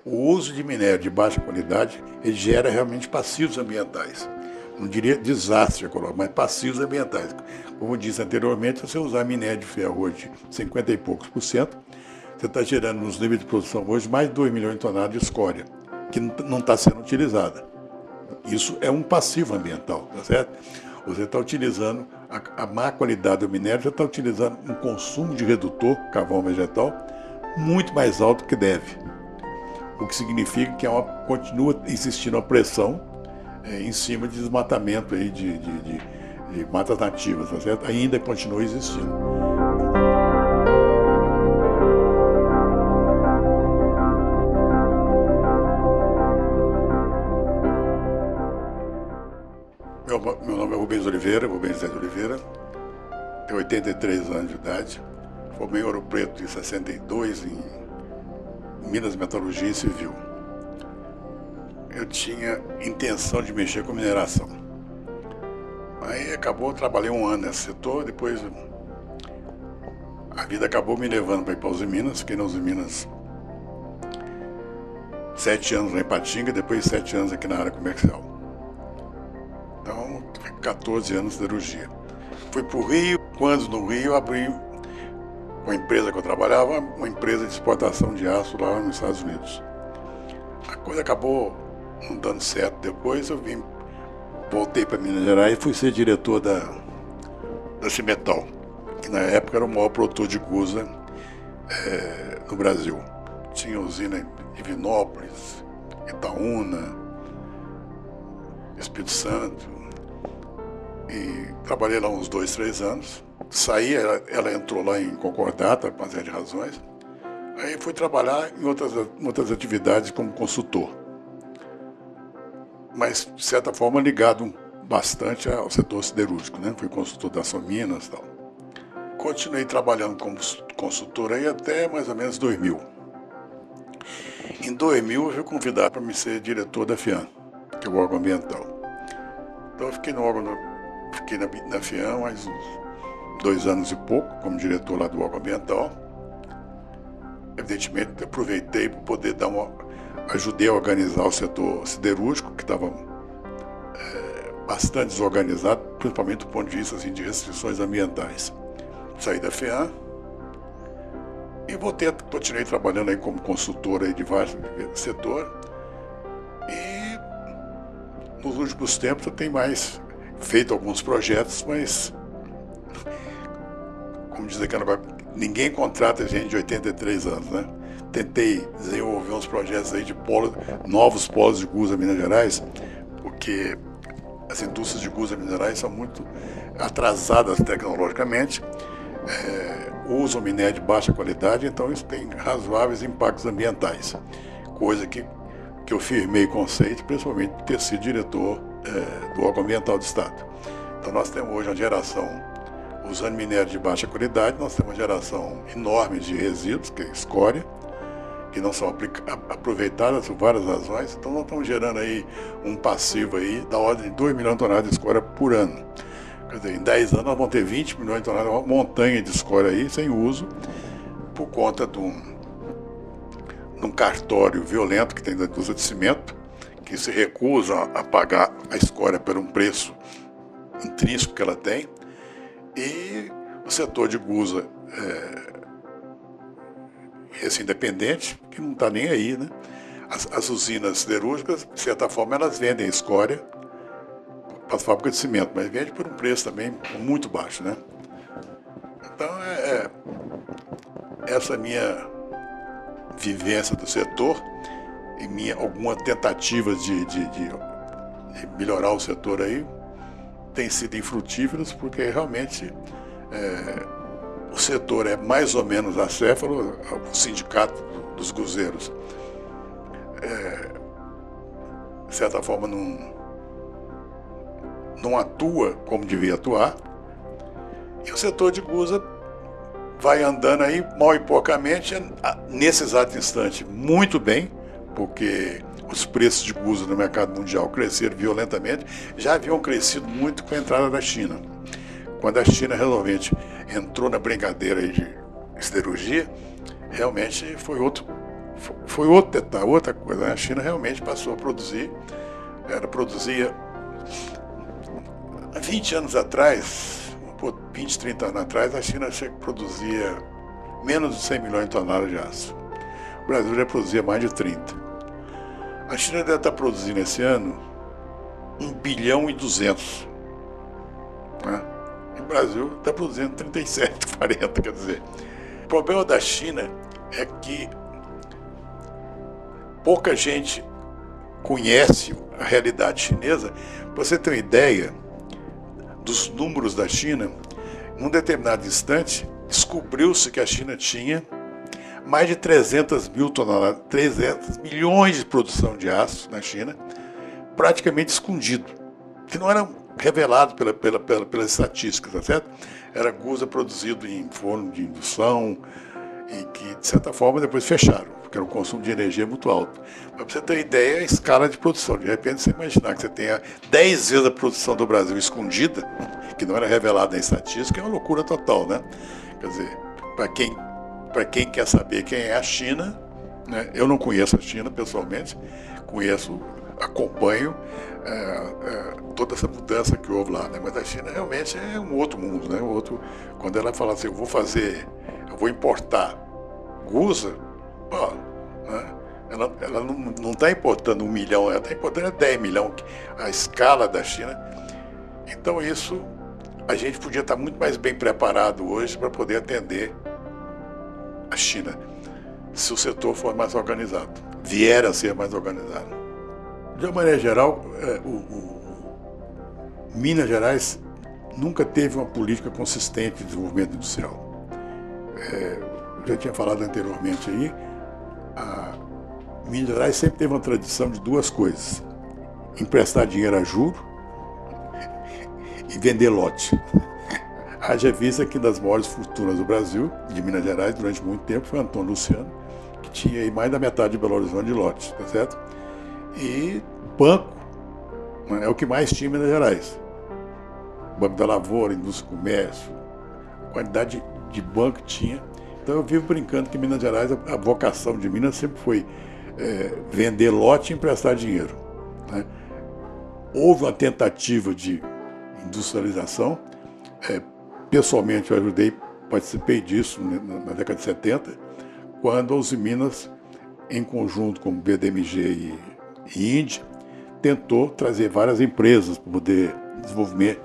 O uso de minério de baixa qualidade, ele gera realmente passivos ambientais. Não diria desastre ecológico, mas passivos ambientais. Como eu disse anteriormente, se você usar minério de ferro hoje 50 e poucos por cento, você está gerando nos níveis de produção hoje mais de 2 milhões de toneladas de escória, que não está sendo utilizada. Isso é um passivo ambiental, tá certo? Você está utilizando a má qualidade do minério, você está utilizando um consumo de redutor, carvão vegetal, muito mais alto que deve. O que significa que continua existindo uma pressão em cima de desmatamento aí de matas nativas, tá certo? Ainda continua existindo. Meu nome é Rubens José de Oliveira, tenho 83 anos de idade, formei em Ouro Preto em 62 em Minas Metalurgia e Civil. Eu tinha intenção de mexer com mineração. Aí trabalhei um ano nesse setor, depois a vida acabou me levando para ir para Uzi Minas, fiquei na Uzi Minas 7 anos lá em Patinga, depois 7 anos aqui na área comercial. Então, 14 anos de siderurgia. Fui para o Rio, quando no Rio abri, com a empresa que eu trabalhava, uma empresa de exportação de aço lá nos Estados Unidos. A coisa acabou não dando certo. Depois eu voltei para Minas Gerais e fui ser diretor da Cimetal, que na época era o maior produtor de gusa no Brasil. Tinha usina em Divinópolis, Itaúna, Espírito Santo, e trabalhei lá uns 2, 3 anos. Saí, ela entrou lá em concordata, por uma série de razões. Aí fui trabalhar em outras atividades como consultor, mas de certa forma ligado bastante ao setor siderúrgico, né? Fui consultor da Sominas e tal. Continuei trabalhando como consultor aí até mais ou menos 2000. Em 2000 eu fui convidado para me ser diretor da FIAM, que é o órgão ambiental. Então eu fiquei na FIAM mais uns 2 anos e pouco, como diretor lá do órgão ambiental. Evidentemente, aproveitei para poder ajudei a organizar o setor siderúrgico, que estava bastante desorganizado, principalmente do ponto de vista assim, de restrições ambientais. Saí da FEAM e continuei trabalhando aí como consultor aí de vários setores. E nos últimos tempos eu tenho mais feito alguns projetos, mas, como diz aqui agora, ninguém contrata gente de 83 anos, né? Tentei desenvolver uns projetos aí de novos polos de gusa em Minas Gerais, porque as indústrias de gusa em Minas Gerais são muito atrasadas tecnologicamente, usam minério de baixa qualidade, então isso tem razoáveis impactos ambientais, coisa que eu firmei conceito, principalmente por ter sido diretor do órgão ambiental do Estado. Então nós temos hoje uma geração, usando minério de baixa qualidade, nós temos uma geração enorme de resíduos, que é escória, que não são aproveitadas por várias razões. Então nós estamos gerando aí um passivo aí da ordem de 2 milhões de toneladas de escória por ano. Quer dizer, em 10 anos nós vamos ter 20 milhões de toneladas, uma montanha de escória aí sem uso, por conta de um cartório violento que tem da indústria de cimento, que se recusa a pagar a escória por um preço intrínseco que ela tem. E o setor de gusa esse independente, que não está nem aí, né? As usinas siderúrgicas, de certa forma, elas vendem escória para a fábrica de cimento, mas vende por um preço também muito baixo, né? Então, essa minha vivência do setor e alguma tentativa de melhorar o setor aí tem sido infrutíferos, porque realmente o setor é mais ou menos acéfalo, o sindicato dos guzeiros, de certa forma, não atua como devia atuar, e o setor de gusa vai andando aí, mal e porcamente, nesse exato instante, muito bem, porque os preços de gusa no mercado mundial cresceram violentamente, já haviam crescido muito com a entrada da China. Quando a China realmente entrou na brincadeira aí de siderurgia, realmente foi foi outra coisa, né? A China realmente passou a produzir, produzia há 20 anos atrás, 20, 30 anos atrás, a China produzia menos de 100 milhões de toneladas de aço. O Brasil já produzia mais de 30. A China deve estar produzindo esse ano 1 bilhão e 200. Né? E o Brasil está produzindo 37, 40, quer dizer. O problema da China é que pouca gente conhece a realidade chinesa. Para você ter uma ideia dos números da China, num determinado instante, descobriu-se que a China tinha mais de 300 mil toneladas, 300 milhões de produção de aço na China, praticamente escondido, que não era revelado pelas estatísticas, tá certo? Era gusa produzido em forno de indução, e que, de certa forma, depois fecharam, porque era um consumo de energia muito alto. Para você ter ideia, a escala de produção. De repente, você imaginar que você tenha 10 vezes a produção do Brasil escondida, que não era revelada na estatística, é uma loucura total, né? Quer dizer, para quem quer saber quem é a China, né? Eu não conheço a China pessoalmente, acompanho toda essa mudança que houve lá, né? Mas a China realmente é um outro mundo, né? Quando ela fala assim, eu vou importar gusa, né? Ela não está importando 1 milhão, ela está importando 10 milhões, a escala da China. Então isso, a gente podia estar muito mais bem preparado hoje para poder atender a China, se o setor for mais organizado, vier a ser mais organizado. De uma maneira geral, Minas Gerais nunca teve uma política consistente de desenvolvimento industrial. Eu já tinha falado anteriormente aí, Minas Gerais sempre teve uma tradição de duas coisas: emprestar dinheiro a juro e vender lote. Haja vista que das maiores fortunas do Brasil, de Minas Gerais, durante muito tempo, foi Antônio Luciano, que tinha aí mais da metade de Belo Horizonte de lotes, tá certo? E banco, né, é o que mais tinha em Minas Gerais. Banco da Lavoura, Indústria e Comércio, a quantidade de banco que tinha. Então eu vivo brincando que em Minas Gerais, a vocação de Minas sempre foi vender lote e emprestar dinheiro, né? Houve uma tentativa de industrialização. Pessoalmente eu participei disso na década de 70, quando a Uzi Minas, em conjunto com o BDMG e Indy, tentou trazer várias empresas para poder desenvolvimento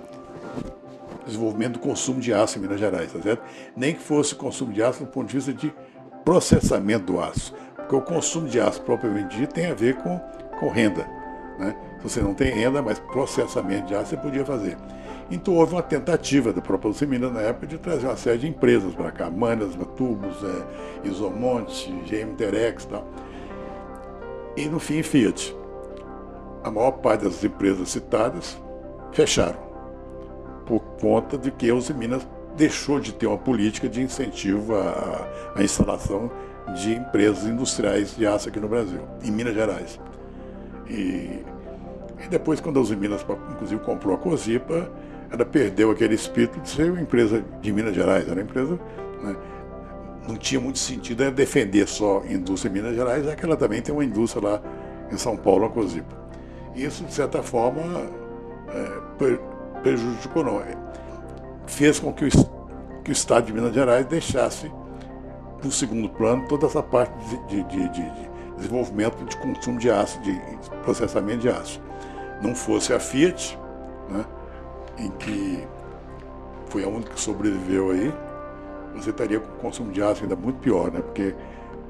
do consumo de aço em Minas Gerais, tá certo? Nem que fosse consumo de aço do ponto de vista de processamento do aço, porque o consumo de aço propriamente dito tem a ver com renda, né? Se você não tem renda, mas processamento de aço você podia fazer. Então houve uma tentativa da própria Uzi Minas na época de trazer uma série de empresas para cá, Manas, Tubos, Isomonte, GM Terex e tal. E no fim, Fiat. A maior parte das empresas citadas fecharam, por conta de que a Uzi Minas deixou de ter uma política de incentivo à instalação de empresas industriais de aço aqui no Brasil, em Minas Gerais. E depois, quando a Uzi Minas, inclusive, comprou a Cosipa, ela perdeu aquele espírito de ser uma empresa de Minas Gerais. Era uma empresa, né, não tinha muito sentido defender só a indústria em Minas Gerais, já que ela também tem uma indústria lá em São Paulo, a Cosipa. Isso, de certa forma, prejudicou, não. Fez com que o Estado de Minas Gerais deixasse no segundo plano toda essa parte de desenvolvimento de consumo de aço, de processamento de aço. Não fosse a Fiat, né, em que foi a única que sobreviveu aí, você estaria com o consumo de aço ainda muito pior, né? Porque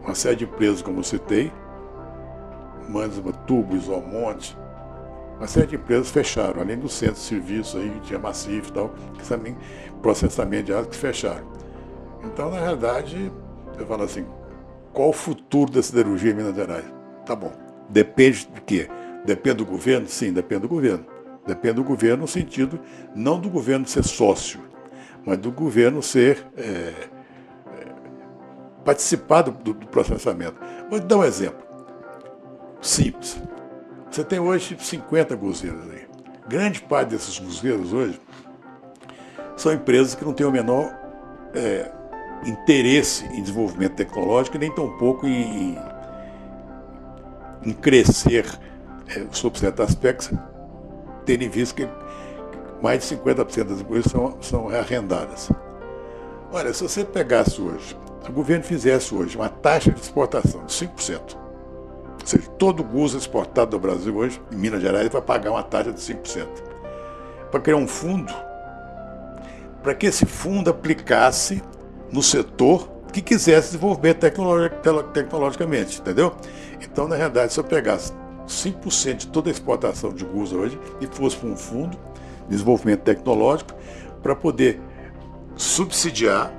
uma série de empresas, como eu citei, Manas, Tubo, Isomonte, uma série de empresas fecharam, além do centro de serviço aí, que tinha Massif e tal, que também processamento de aço que fecharam. Então, na realidade, você fala assim, qual o futuro da siderurgia em Minas Gerais? Tá bom, depende de quê? Depende do governo? Sim, depende do governo. Depende do governo no sentido, não do governo ser sócio, mas do governo ser participar do processamento. Vou te dar um exemplo simples. Você tem hoje 50 gozeiras aí. Grande parte desses gozeiros hoje são empresas que não têm o menor interesse em desenvolvimento tecnológico e nem tampouco em em crescer sob certo aspecto, tendo em vista que mais de 50% das empresas são arrendadas. Olha, se você pegasse hoje, se o governo fizesse hoje uma taxa de exportação de 5%, ou seja, todo o guzo exportado do Brasil hoje, em Minas Gerais, vai pagar uma taxa de 5%, para criar um fundo, para que esse fundo aplicasse no setor que quisesse desenvolver tecnologicamente, entendeu? Então, na realidade, se eu pegasse 5% de toda a exportação de guzo hoje e fosse para um fundo de desenvolvimento tecnológico para poder subsidiar,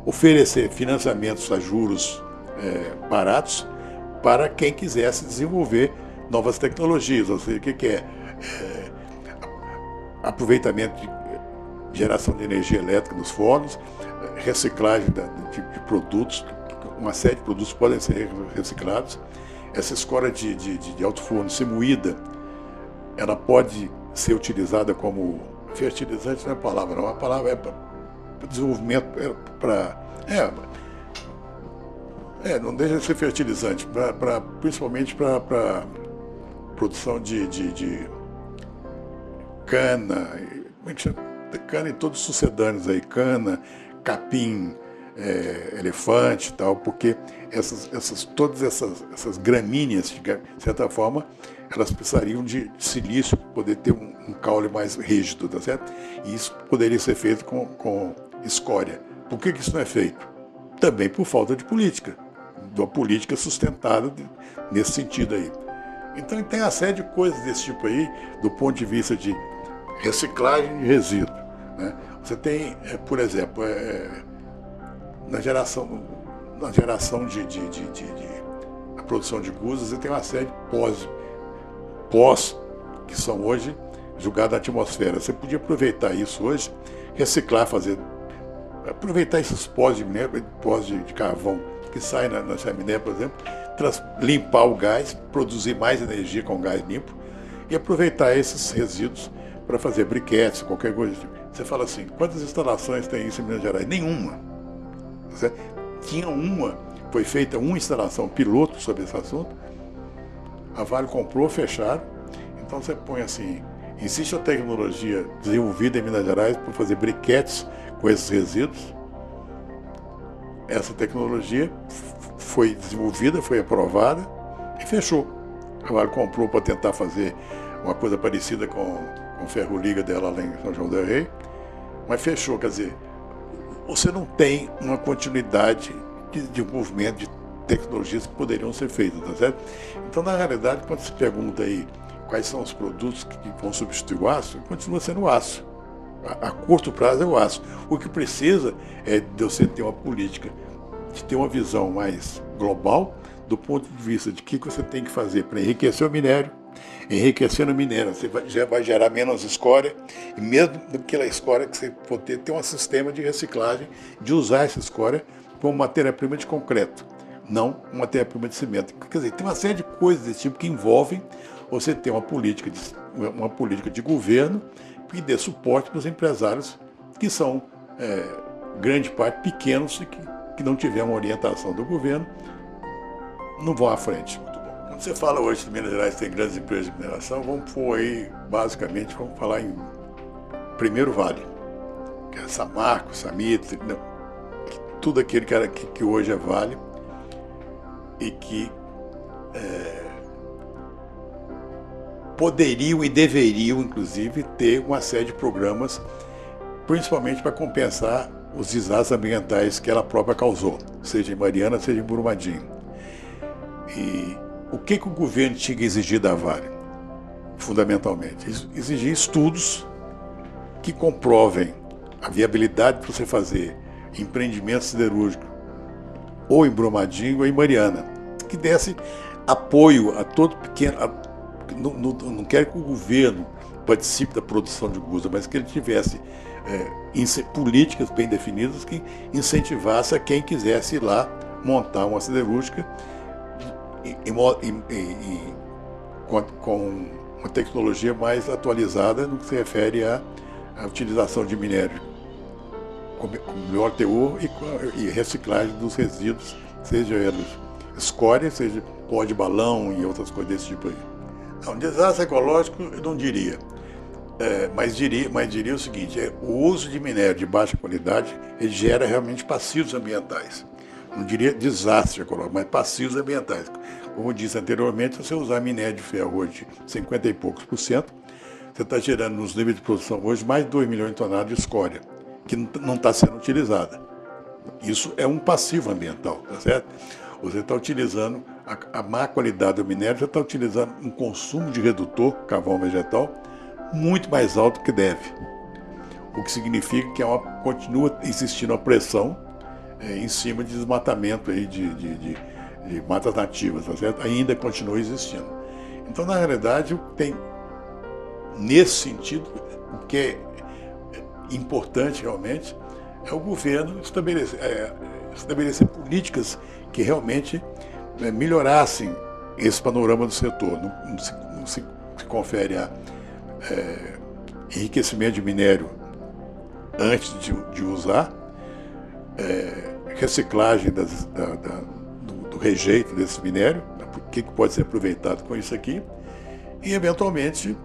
oferecer financiamentos a juros baratos para quem quisesse desenvolver novas tecnologias, ou seja, o que é aproveitamento de geração de energia elétrica nos fornos, reciclagem de produtos, uma série de produtos podem ser reciclados. Essa escória de alto forno, se moída, ela pode ser utilizada como fertilizante, não é a palavra, não. A palavra é para desenvolvimento, não deixa de ser fertilizante, principalmente para produção de cana, cana e todos os sucedâneos aí, cana, capim, elefante e tal, porque todas essas gramíneas, de certa forma, elas precisariam de silício para poder ter um caule mais rígido, tá certo? E isso poderia ser feito com escória. Por que isso não é feito? Também por falta de política, de uma política sustentada nesse sentido aí. Então tem uma série de coisas desse tipo aí, do ponto de vista de reciclagem de resíduo, né? Você tem, por exemplo, na geração a produção de guzos, você tem uma série de pós que são hoje julgados na atmosfera. Você podia aproveitar isso hoje, reciclar, aproveitar esses pós de carvão que saem na chaminé, por exemplo, limpar o gás, produzir mais energia com gás limpo e aproveitar esses resíduos para fazer briquetes, qualquer coisa. Você fala assim, quantas instalações tem isso em Minas Gerais? Nenhuma. Tinha foi feita uma instalação piloto sobre esse assunto, a Vale comprou, fecharam. Então você põe assim, existe a tecnologia desenvolvida em Minas Gerais para fazer briquetes com esses resíduos. Essa tecnologia foi desenvolvida, foi aprovada e fechou. A Vale comprou para tentar fazer uma coisa parecida com o ferro-liga dela lá em São João del Rei, mas fechou. Quer dizer, você não tem uma continuidade de desenvolvimento de tecnologias que poderiam ser feitas, tá certo? Então, na realidade, quando se pergunta aí quais são os produtos que vão substituir o aço, continua sendo o aço. A curto prazo é o aço. O que precisa é de você ter uma política, de ter uma visão mais global do ponto de vista de que você tem que fazer para enriquecer o minério. Enriquecendo o minério, você já vai gerar menos escória, e mesmo daquela escória que você for ter um sistema de reciclagem, de usar essa escória como matéria-prima de concreto, não uma matéria-prima de cimento. Quer dizer, tem uma série de coisas desse tipo que envolvem você ter uma política de governo que dê suporte para os empresários que são, grande parte, pequenos e que não tiveram uma orientação do governo, não vão à frente. Quando você fala hoje que Minas Gerais tem grandes empresas de mineração, vamos pôr aí, basicamente, vamos falar em primeiro Vale, que é Samarco, Samitre, tudo aquele que hoje é Vale e que poderiam e deveriam, inclusive, ter uma série de programas, principalmente para compensar os desastres ambientais que ela própria causou, seja em Mariana, seja em Brumadinho. E o que o governo tinha que exigir da Vale? Fundamentalmente, exigir estudos que comprovem a viabilidade de você fazer empreendimento siderúrgico ou em Brumadinho ou em Mariana, que desse apoio a todo pequeno. Não quero que o governo participe da produção de guzo, mas que ele tivesse políticas bem definidas que incentivasse a quem quisesse ir lá montar uma siderúrgica com uma tecnologia mais atualizada no que se refere à utilização de minério com melhor teor e reciclagem dos resíduos, seja eles escória, seja pó de balão e outras coisas desse tipo aí. Um desastre ecológico eu não diria. Mas diria o seguinte, o uso de minério de baixa qualidade ele gera realmente passivos ambientais. Não diria desastre ecológico, mas passivos ambientais. Como eu disse anteriormente, se você usar minério de ferro hoje de 50 e poucos %, você está gerando nos níveis de produção hoje mais de 2 milhões de toneladas de escória, que não está sendo utilizada. Isso é um passivo ambiental, tá certo? Você está utilizando a má qualidade do minério, você está utilizando um consumo de redutor, carvão vegetal, muito mais alto que deve. O que significa que continua existindo a pressão em cima de desmatamento aí de matas nativas, tá certo? Ainda continua existindo. Então, na realidade, nesse sentido, o que é importante realmente é o governo estabelecer políticas que realmente melhorassem esse panorama do setor. Não se confere enriquecimento de minério antes de usar, reciclagem do rejeito desse minério, o que pode ser aproveitado com isso aqui, e eventualmente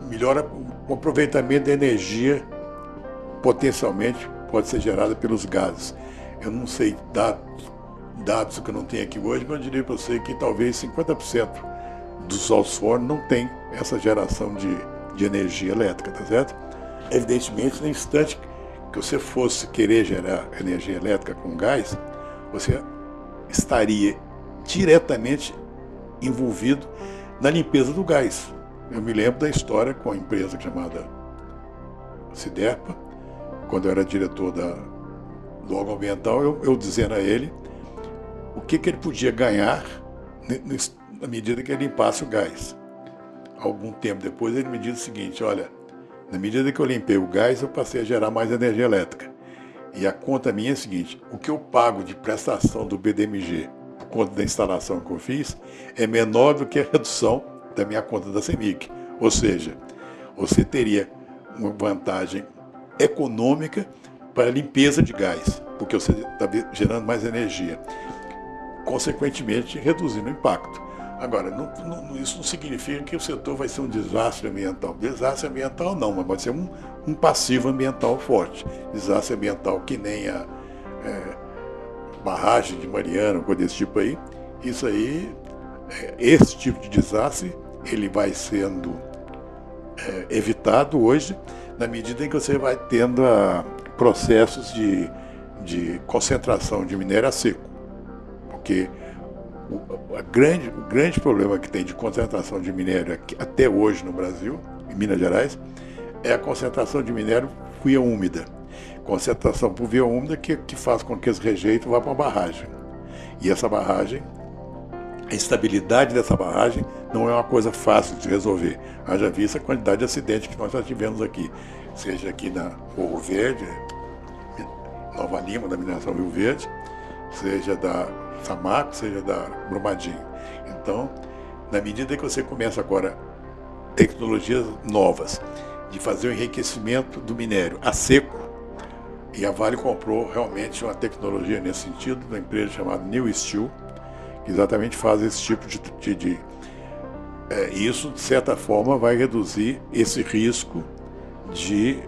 melhora o aproveitamento da energia potencialmente pode ser gerada pelos gases. Eu não sei dados que eu não tenho aqui hoje, mas eu diria para você que talvez 50% dos altos fornos não tem essa geração de energia elétrica, tá certo? Evidentemente, no instante que você fosse querer gerar energia elétrica com gás, você estaria diretamente envolvido na limpeza do gás. Eu me lembro da história com a empresa chamada Siderpa, quando eu era diretor do órgão ambiental, eu dizendo a ele o que ele podia ganhar na medida que ele limpasse o gás. Algum tempo depois ele me disse o seguinte, olha, na medida que eu limpei o gás, eu passei a gerar mais energia elétrica. E a conta minha é a seguinte, o que eu pago de prestação do BDMG por conta da instalação que eu fiz é menor do que a redução da minha conta da CEMIG. Ou seja, você teria uma vantagem econômica para a limpeza de gás, porque você está gerando mais energia, consequentemente reduzindo o impacto. Agora, isso não significa que o setor vai ser um desastre ambiental. Desastre ambiental não, mas pode ser um passivo ambiental forte. Desastre ambiental que nem a barragem de Mariana, coisa desse tipo aí. Isso aí, esse tipo de desastre, ele vai sendo evitado hoje, na medida em que você vai tendo processos de concentração de minério a seco. Porque o grande problema que tem de concentração de minério aqui, até hoje no Brasil, em Minas Gerais, é a concentração de minério por via úmida. Concentração por via úmida que faz com que esse rejeito vá para a barragem. E essa barragem, a estabilidade dessa barragem não é uma coisa fácil de resolver. Haja vista a quantidade de acidentes que nós já tivemos aqui, seja aqui na Morro Verde, Nova Lima, da mineração Rio Verde, seja da Samarco, seja da Brumadinho. Então, na medida que você começa agora tecnologias novas de fazer o enriquecimento do minério a seco, e a Vale comprou realmente uma tecnologia nesse sentido, uma empresa chamada New Steel, que exatamente faz esse tipo isso, de certa forma, vai reduzir esse risco de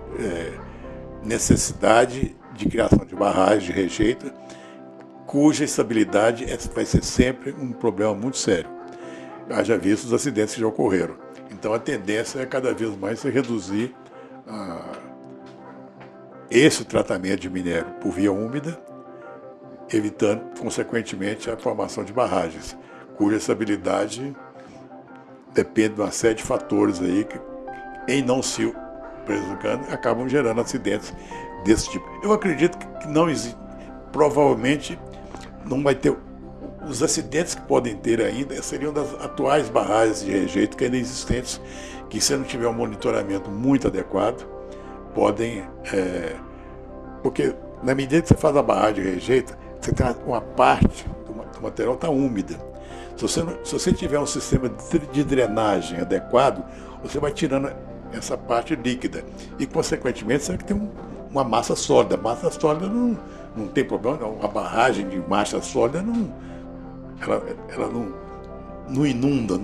necessidade de criação de barragens de rejeito, cuja estabilidade vai ser sempre um problema muito sério. Haja visto os acidentes que já ocorreram. Então a tendência é cada vez mais reduzir esse tratamento de minério por via úmida, evitando, consequentemente, a formação de barragens, cuja estabilidade depende de uma série de fatores aí que, em não se prejudicando, acabam gerando acidentes desse tipo. Eu acredito que não existe, provavelmente não vai ter. Os acidentes que podem ter ainda seriam das atuais barragens de rejeito que ainda existentes, que se não tiver um monitoramento muito adequado, podem... porque na medida que você faz a barragem de rejeito, você tem uma parte do material está úmida. Se você tiver um sistema de drenagem adequado, você vai tirando essa parte líquida. E, consequentemente, você vai ter uma massa sólida. A massa sólida não tem problema, não. A barragem de marcha sólida ela não inunda,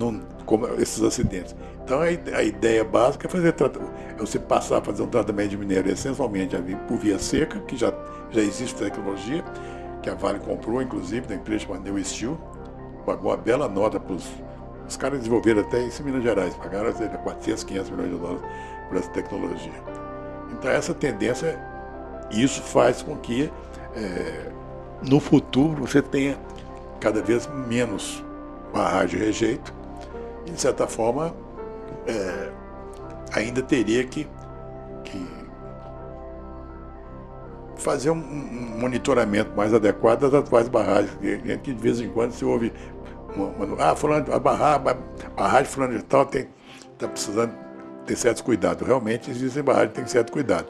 como esses acidentes. Então a ideia básica é você passar a fazer um tratamento de minério essencialmente por via seca, que já existe tecnologia, que a Vale comprou, inclusive, da empresa chamada New Steel, pagou uma bela nota para os caras desenvolveram até isso em Minas Gerais, pagaram 400, 500 milhões de dólares por essa tecnologia. Então essa tendência, isso faz com que no futuro você tenha cada vez menos barragem de rejeito e, de certa forma, ainda teria que fazer um monitoramento mais adequado das atuais barragens, que de vez em quando se ouve a barragem fulano de tal está precisando ter certos cuidados. Realmente existem barragens que têm certo cuidado.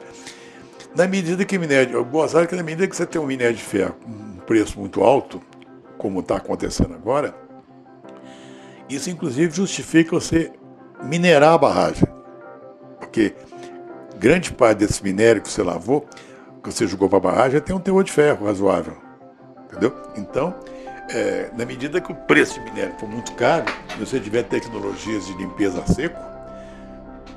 Na medida que na medida que você tem um minério de ferro com um preço muito alto, como está acontecendo agora, isso inclusive justifica você minerar a barragem. Porque grande parte desse minério que você lavou, que você jogou para a barragem, tem um teor de ferro razoável. Entendeu? Então, na medida que o preço de minério for muito caro, se você tiver tecnologias de limpeza a seco,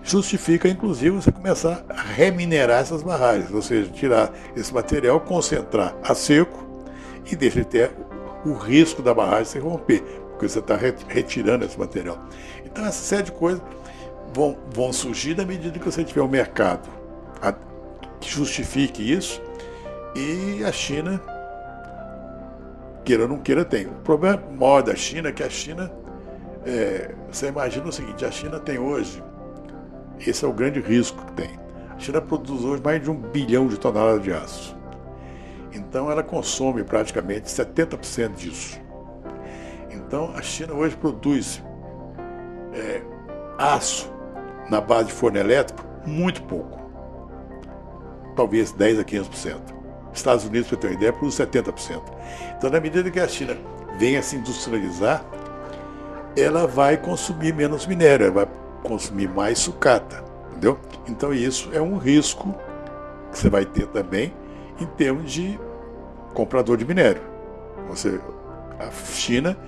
justifica, inclusive, você começar a reminerar essas barragens, ou seja, tirar esse material, concentrar a seco e deixar de ter o risco da barragem se romper, porque você está retirando esse material. Então, essa série de coisas vão surgir na medida que você tiver um mercado que justifique isso, e a China, queira ou não queira, tem. O problema maior da China é que a China, você imagina o seguinte, a China tem hoje, esse é o grande risco que tem, a China produz hoje mais de 1 bilhão de toneladas de aço. Então ela consome praticamente 70% disso. Então a China hoje produz aço na base de forno elétrico muito pouco. Talvez 10% a 15%. Estados Unidos, para ter uma ideia, produz 70%. Então, na medida que a China venha se industrializar, ela vai consumir menos minério, ela vai consumir mais sucata, entendeu? Então, isso é um risco que você vai ter também em termos de comprador de minério. A China,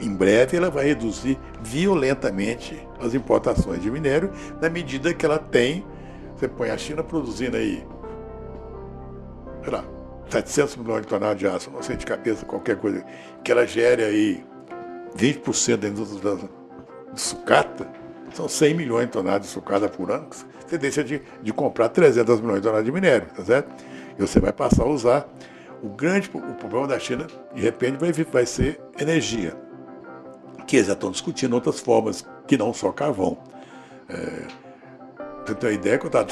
em breve, ela vai reduzir violentamente as importações de minério, na medida que ela tem. Você põe a China produzindo aí, sei lá, 700 milhões de toneladas de aço, não sei de cabeça, qualquer coisa, que ela gere aí 20% da indústria de sucata, são 100 milhões de toneladas de sucata por ano, você deixa de comprar 300 milhões de toneladas de minério, tá certo? E você vai passar a usar. O problema da China, de repente, vai ser energia, que eles já estão discutindo outras formas, que não só carvão. Você tem uma ideia que eu estava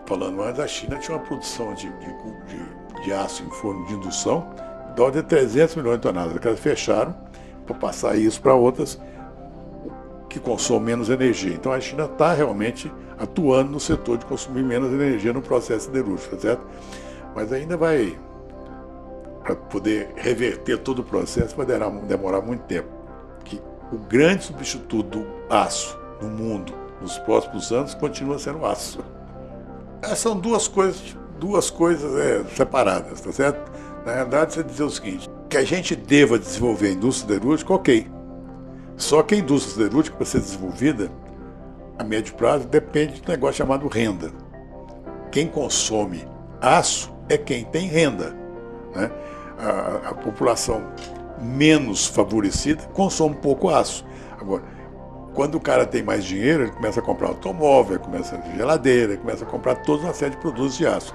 falando antes, a China tinha uma produção de aço em forno de indução de ordem de 300 milhões de toneladas, que elas fecharam para passar isso para outras que consomem menos energia. Então a China está realmente atuando no setor de consumir menos energia no processo siderúrgico, tá certo? Mas ainda para poder reverter todo o processo, vai demorar muito tempo. O grande substituto do aço no mundo nos próximos anos continua sendo o aço. São duas coisas separadas, tá certo? Na realidade, você dizer o seguinte, que a gente deva desenvolver a indústria siderúrgica, ok. Só que a indústria siderúrgica, para ser desenvolvida, a médio prazo, depende de um negócio chamado renda. Quem consome aço é quem tem renda, né? A população menos favorecida consome pouco aço. Agora, quando o cara tem mais dinheiro, ele começa a comprar automóvel, começa a geladeira, começa a comprar toda uma série de produtos de aço.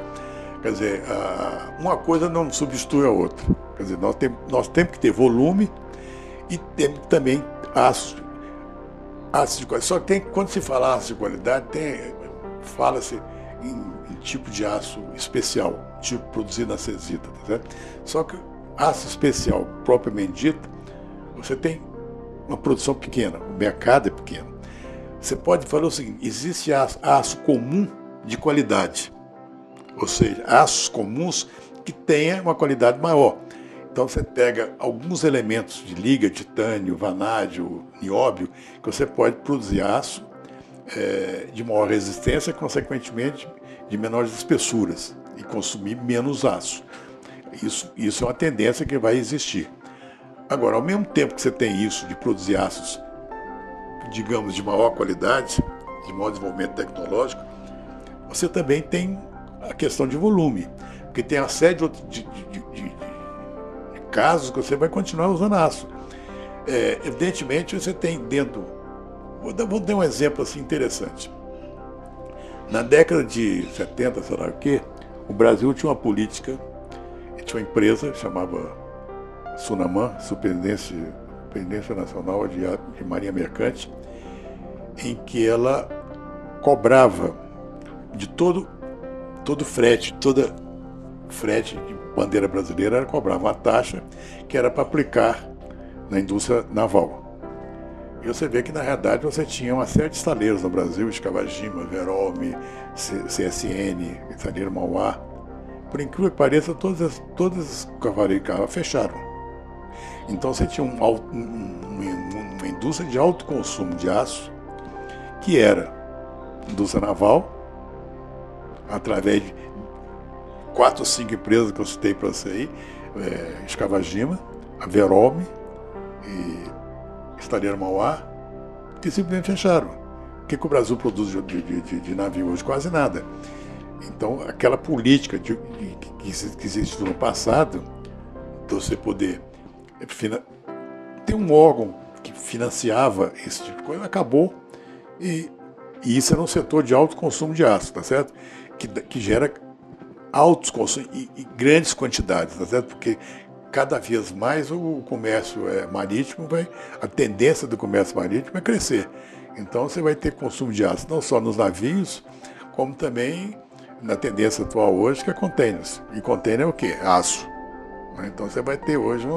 Quer dizer, uma coisa não substitui a outra. Quer dizer, nós temos que ter volume e temos também aço de qualidade. Só que quando se fala aço de qualidade, fala-se em tipo de aço especial, tipo produzido na cesita, tá certo? Só que aço especial, propriamente dito, você tem uma produção pequena, o mercado é pequeno. Você pode falar o seguinte, existe aço comum de qualidade, ou seja, aços comuns que tenham uma qualidade maior. Então você pega alguns elementos de liga, titânio, vanádio, nióbio, que você pode produzir aço de maior resistência, consequentemente de menores espessuras. e consumir menos aço. Isso é uma tendência que vai existir. Agora, ao mesmo tempo que você tem isso de produzir aços, digamos, de maior qualidade, de maior desenvolvimento tecnológico, você também tem a questão de volume, porque tem uma série de casos que você vai continuar usando aço. Evidentemente, você tem dentro... Vou dar um exemplo assim interessante. Na década de 70, sei lá o quê, o Brasil tinha uma política, tinha uma empresa que chamava Sunaman, Superintendência Nacional de Marinha Mercante, em que ela cobrava de todo frete, toda frete de bandeira brasileira, ela cobrava uma taxa que era para aplicar na indústria naval. E você vê que, na realidade, você tinha uma série de estaleiros no Brasil, Escavagima, Verolme, CSN, Estaleiro Mauá. Por incrível que pareça, todas as cavaleiros de carro fecharam. Então você tinha uma indústria de alto consumo de aço, que era indústria naval, através de 4 ou 5 empresas que eu citei para você aí, Escavagima, a Verolme e Estaleiro Mauá, que simplesmente fecharam. O que o Brasil produz de navio hoje? Quase nada. Então, aquela política que existiu no passado, de você poder ter um órgão que financiava esse tipo de coisa, acabou, e isso era um setor de alto consumo de aço, tá certo? Que gera altos consumos e grandes quantidades, tá certo? Porque cada vez mais o comércio marítimo a tendência do comércio marítimo é crescer. Então você vai ter consumo de aço não só nos navios, como também na tendência atual hoje, que é containers. E container é o quê? Aço. Então você vai ter hoje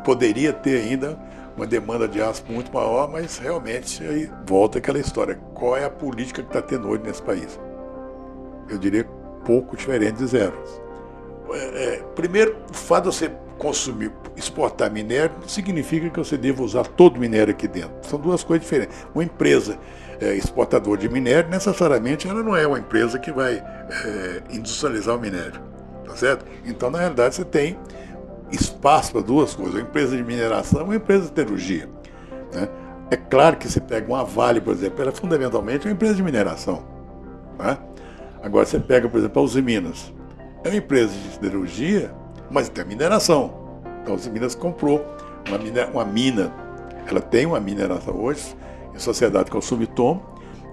poderia ter ainda uma demanda de aço muito maior, mas realmente aí volta aquela história. Qual é a política que está tendo hoje nesse país? Eu diria pouco diferente de zero. Primeiro, o fato de você exportar minério não significa que você deva usar todo o minério aqui dentro. São duas coisas diferentes. Uma empresa exportadora de minério, necessariamente, ela não é uma empresa que vai industrializar o minério. Tá certo? Então, na realidade, você tem espaço para duas coisas. Uma empresa de mineração e uma empresa de siderurgia. Né? É claro que você pega uma Vale, por exemplo, ela é fundamentalmente uma empresa de mineração. Né? Agora, você pega, por exemplo, a Uzi Minas. É uma empresa de siderurgia, mas tem mineração. Então, a Uzi Minas comprou uma mina. Ela tem uma mineração hoje, em sociedade com a Sumitomo,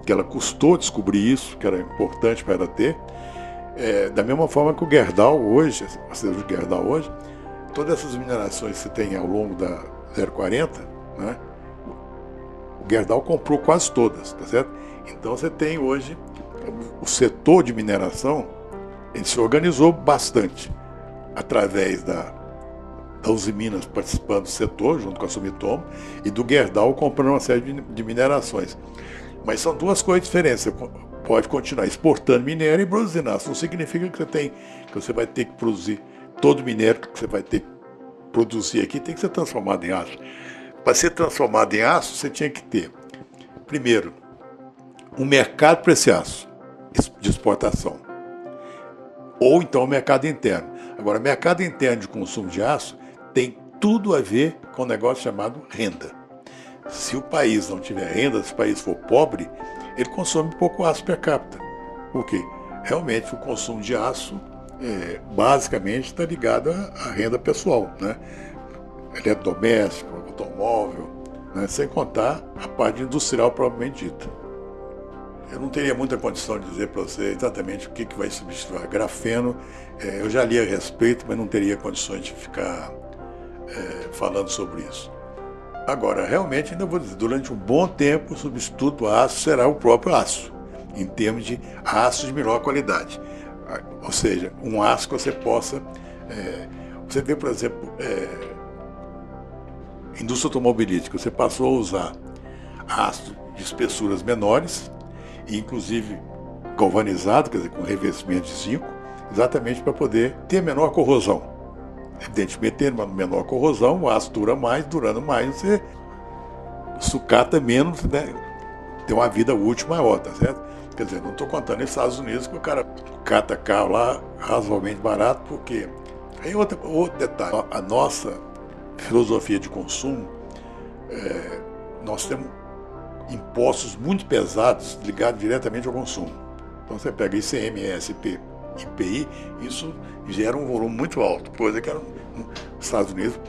que ela custou descobrir isso, que era importante para ela ter. Da mesma forma que o Gerdau hoje, a siderurgia Gerdau hoje, todas essas minerações que você tem ao longo da 040, né, o Gerdau comprou quase todas, tá certo? Então você tem hoje o setor de mineração, ele se organizou bastante através da Uzi Minas participando do setor, junto com a Sumitomo, e do Gerdau comprando uma série de minerações. Mas são duas coisas diferentes. Você pode continuar exportando minério e produzindo aço. Não significa que você vai ter que produzir todo o minério que você vai ter que produzir aqui, tem que ser transformado em aço. Para ser transformado em aço, você tinha que ter, primeiro, um mercado para esse aço de exportação. Ou então o mercado interno. Agora, mercado interno de consumo de aço tem tudo a ver com um negócio chamado renda. Se o país não tiver renda, se o país for pobre, ele consome pouco aço per capita. Por quê? Realmente o consumo de aço basicamente está ligado à renda pessoal, né? Eletrodoméstico, automóvel, né? Sem contar a parte industrial propriamente dita. Eu não teria muita condição de dizer para você exatamente o que vai substituir. Grafeno, eu já li a respeito, mas não teria condições de ficar falando sobre isso. Agora, realmente, ainda vou dizer, durante um bom tempo, o substituto do aço será o próprio aço, em termos de aço de melhor qualidade. Ou seja, um aço que você possa... você vê, por exemplo, indústria automobilística, você passou a usar aço de espessuras menores, e inclusive galvanizado, quer dizer, com revestimento de zinco, exatamente para poder ter menor corrosão. Evidentemente, tendo uma menor corrosão, o aço dura mais, durando mais, você sucata menos, né? Tem uma vida útil maior, tá certo? Quer dizer, não estou contando nos Estados Unidos que o cara cata carro lá razoavelmente barato, porque... Aí outro detalhe, a nossa filosofia de consumo, nós temos impostos muito pesados ligados diretamente ao consumo. Então você pega ICMS, IPI, isso gera um volume muito alto, coisa que nos Estados Unidos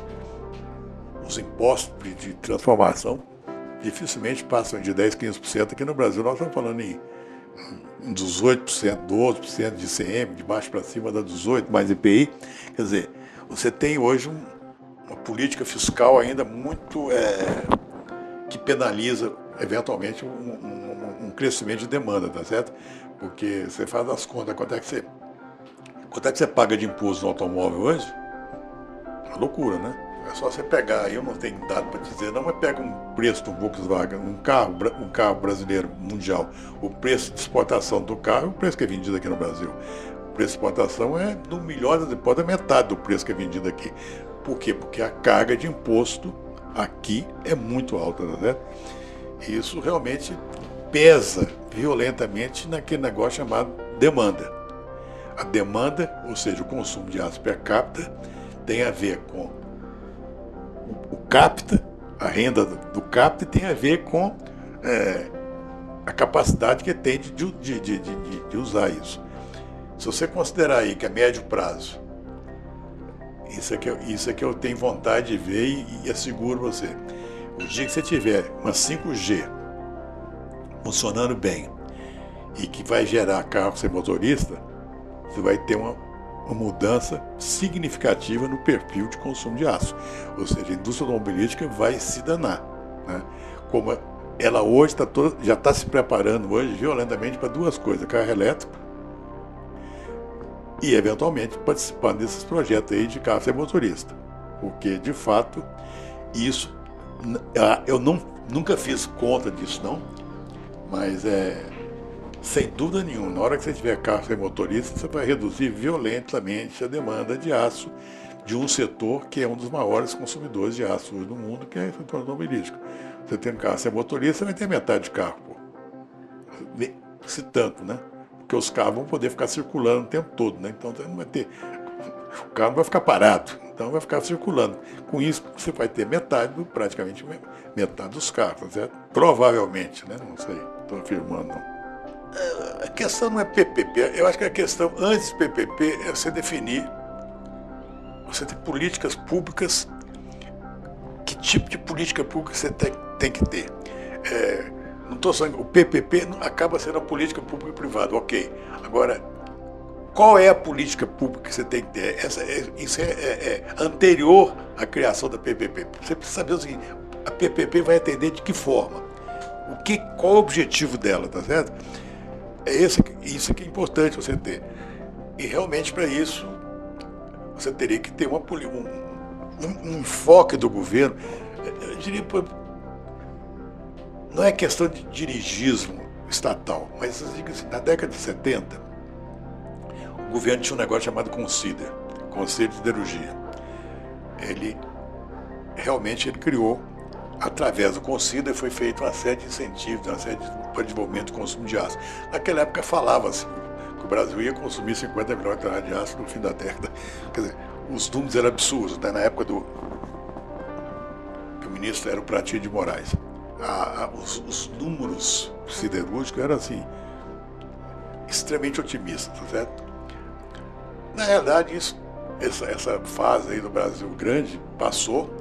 os impostos de transformação dificilmente passam de 10%, 15%. Aqui no Brasil nós estamos falando em 18%, 12% de ICM, de baixo para cima dá 18%, mais IPI. Quer dizer, você tem hoje uma política fiscal ainda muito que penaliza eventualmente um crescimento de demanda, tá certo? Porque você faz as contas, quanto é que você paga de imposto no automóvel hoje? É uma loucura, né? É só você pegar, eu não tenho dado para dizer, não, mas pega um preço do Volkswagen, um carro brasileiro mundial, o preço de exportação do carro, o preço que é vendido aqui no Brasil. O preço de exportação é, no melhor das hipóteses, a metade do preço que é vendido aqui. Por quê? Porque a carga de imposto aqui é muito alta, né? E isso realmente pesa violentamente naquele negócio chamado demanda. A demanda, ou seja, o consumo de aço per capita, tem a ver com o capita, a renda do capita, tem a ver com a capacidade que tem de usar isso. Se você considerar aí que a médio prazo, isso é que eu tenho vontade de ver e asseguro você, o dia que você tiver uma 5G funcionando bem e que vai gerar carro sem motorista, você vai ter uma mudança significativa no perfil de consumo de aço. Ou seja, a indústria automobilística vai se danar, né? Como ela hoje já está se preparando hoje violentamente para duas coisas, carro elétrico e eventualmente participando desses projetos aí de carro sem motorista. Porque, de fato, isso, eu nunca fiz conta disso não, mas sem dúvida nenhuma, na hora que você tiver carro sem motorista, você vai reduzir violentamente a demanda de aço de um setor que é um dos maiores consumidores de aço hoje no mundo, que é o setor automobilístico. Você tem um carro sem motorista, você vai ter metade de carro, pô. Se tanto, né? Porque os carros vão poder ficar circulando o tempo todo, né? Então você não vai ter... O carro não vai ficar parado, então vai ficar circulando. Com isso, você vai ter praticamente metade dos carros, tá certo? Provavelmente, né? Não sei, estou afirmando, não. A questão não é PPP, eu acho que a questão antes do PPP é você definir, você ter políticas públicas, que tipo de política pública você tem que ter. Não estou falando, o PPP acaba sendo a política pública e privada, ok. Agora, qual é a política pública que você tem que ter? Isso é anterior à criação da PPP. Você precisa saber o seguinte, a PPP vai atender de que forma? Qual é o objetivo dela, tá certo? Isso que é importante você ter. E realmente para isso você teria que ter um enfoque do governo. Eu diria, não é questão de dirigismo estatal, mas assim, na década de 70, o governo tinha um negócio chamado Conselho de Siderurgia. Ele criou, através do Conselho, foi feita uma série de incentivos, uma série para desenvolvimento do consumo de aço. Naquela época falava-se que o Brasil ia consumir 50 milhões de toneladas de aço no fim da década. Quer dizer, os números eram absurdos, né? Na época que o ministro era o Pratini de Moraes. Os números siderúrgicos eram assim, extremamente otimistas, tá certo? Na realidade, essa fase aí do Brasil grande passou.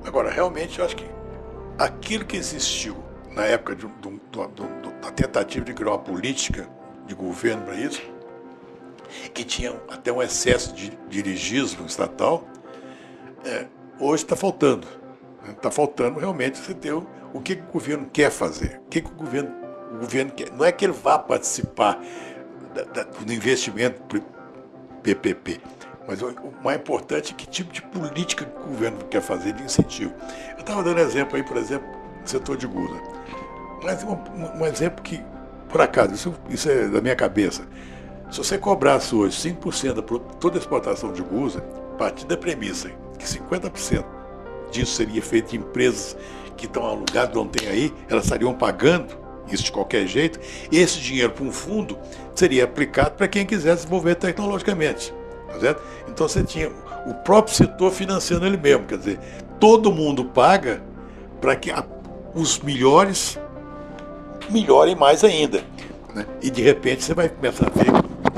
Agora, realmente, eu acho que aquilo que existiu na época da tentativa de criar uma política de governo para isso, que tinha até um excesso de dirigismo estatal, hoje está faltando. Está faltando realmente você ter o que o governo quer fazer, o que o governo quer. Não é que ele vá participar do investimento PPP, mas o mais importante é que tipo de política que o governo quer fazer de incentivo. Eu estava dando exemplo aí, por exemplo, do setor de gusa. Mas um exemplo que, por acaso, isso é da minha cabeça. Se você cobrasse hoje 5% por toda a exportação de gusa, a partir da premissa que 50% disso seria feito de empresas que estão alugadas, não tem aí, elas estariam pagando isso de qualquer jeito, esse dinheiro para um fundo seria aplicado para quem quisesse desenvolver tecnologicamente. Tá certo? Então você tinha o próprio setor financiando ele mesmo, quer dizer, todo mundo paga para que os melhores melhorem mais ainda. Né? E de repente você vai começar a ver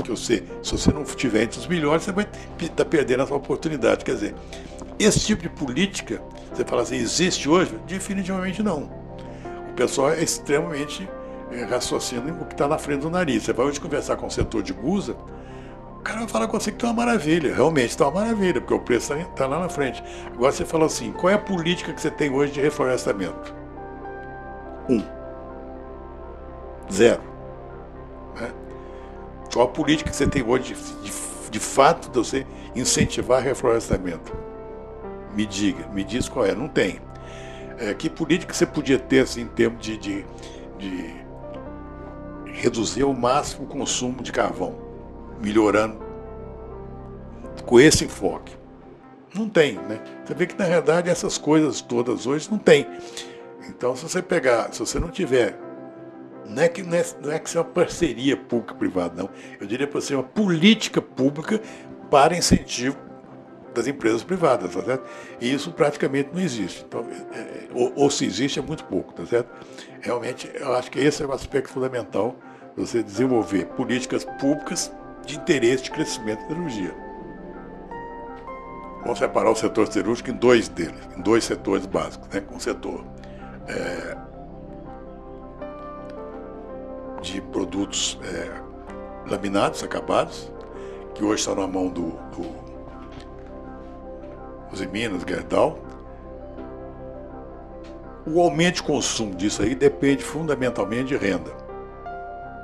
que se você não estiver entre os melhores, você vai estar perdendo essa oportunidade. Quer dizer, esse tipo de política, você fala assim, existe hoje? Definitivamente não. O pessoal é extremamente raciocínio o que está na frente do nariz. Você vai hoje conversar com o setor de Gusa, o cara vai falar com você que está uma maravilha, realmente está uma maravilha, porque o preço está lá na frente. Agora você fala assim, qual é a política que você tem hoje de reflorestamento? 0. Né? Qual a política que você tem hoje de fato de você incentivar reflorestamento? Me diz qual é. Não tem. Que política você podia ter assim, em termos de reduzir ao máximo o consumo de carvão, melhorando com esse enfoque? Não tem, né? Você vê que na realidade essas coisas todas hoje não tem. Então se você não tiver, não é que seja uma parceria pública-privada, não. Eu diria para ser uma política pública para incentivo das empresas privadas, tá certo? E isso praticamente não existe. Então, ou se existe é muito pouco, tá certo? Realmente, eu acho que esse é o aspecto fundamental de você desenvolver políticas públicas de interesse de crescimento da energia. Vamos separar o setor siderúrgico em dois setores básicos, né? Um setor de produtos laminados, acabados, que hoje estão na mão do Usiminas, Gerdau. O aumento de consumo disso aí depende fundamentalmente de renda.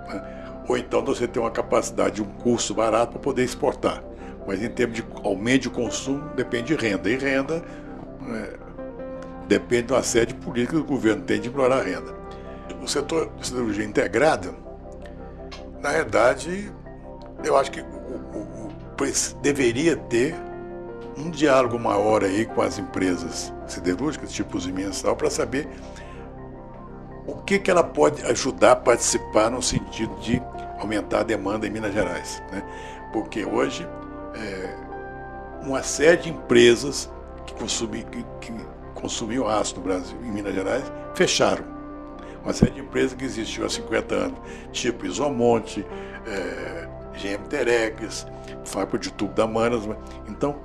Né? Ou então você tem uma capacidade de um custo barato para poder exportar. Mas em termos de aumento de consumo, depende de renda. E renda depende de uma série de políticas que o governo tem de melhorar a renda. O setor de siderurgia integrada, na verdade, eu acho que deveria ter um diálogo maior aí com as empresas siderúrgicas, tipo os Usiminas, para saber o que ela pode ajudar a participar no sentido de aumentar a demanda em Minas Gerais. Né? Porque hoje, uma série de empresas que consumiam aço no Brasil, em Minas Gerais, fecharam. Uma série de empresas que existiu há 50 anos, tipo Isomonte, GM Terex, fábrica de tubo da Manas. Então,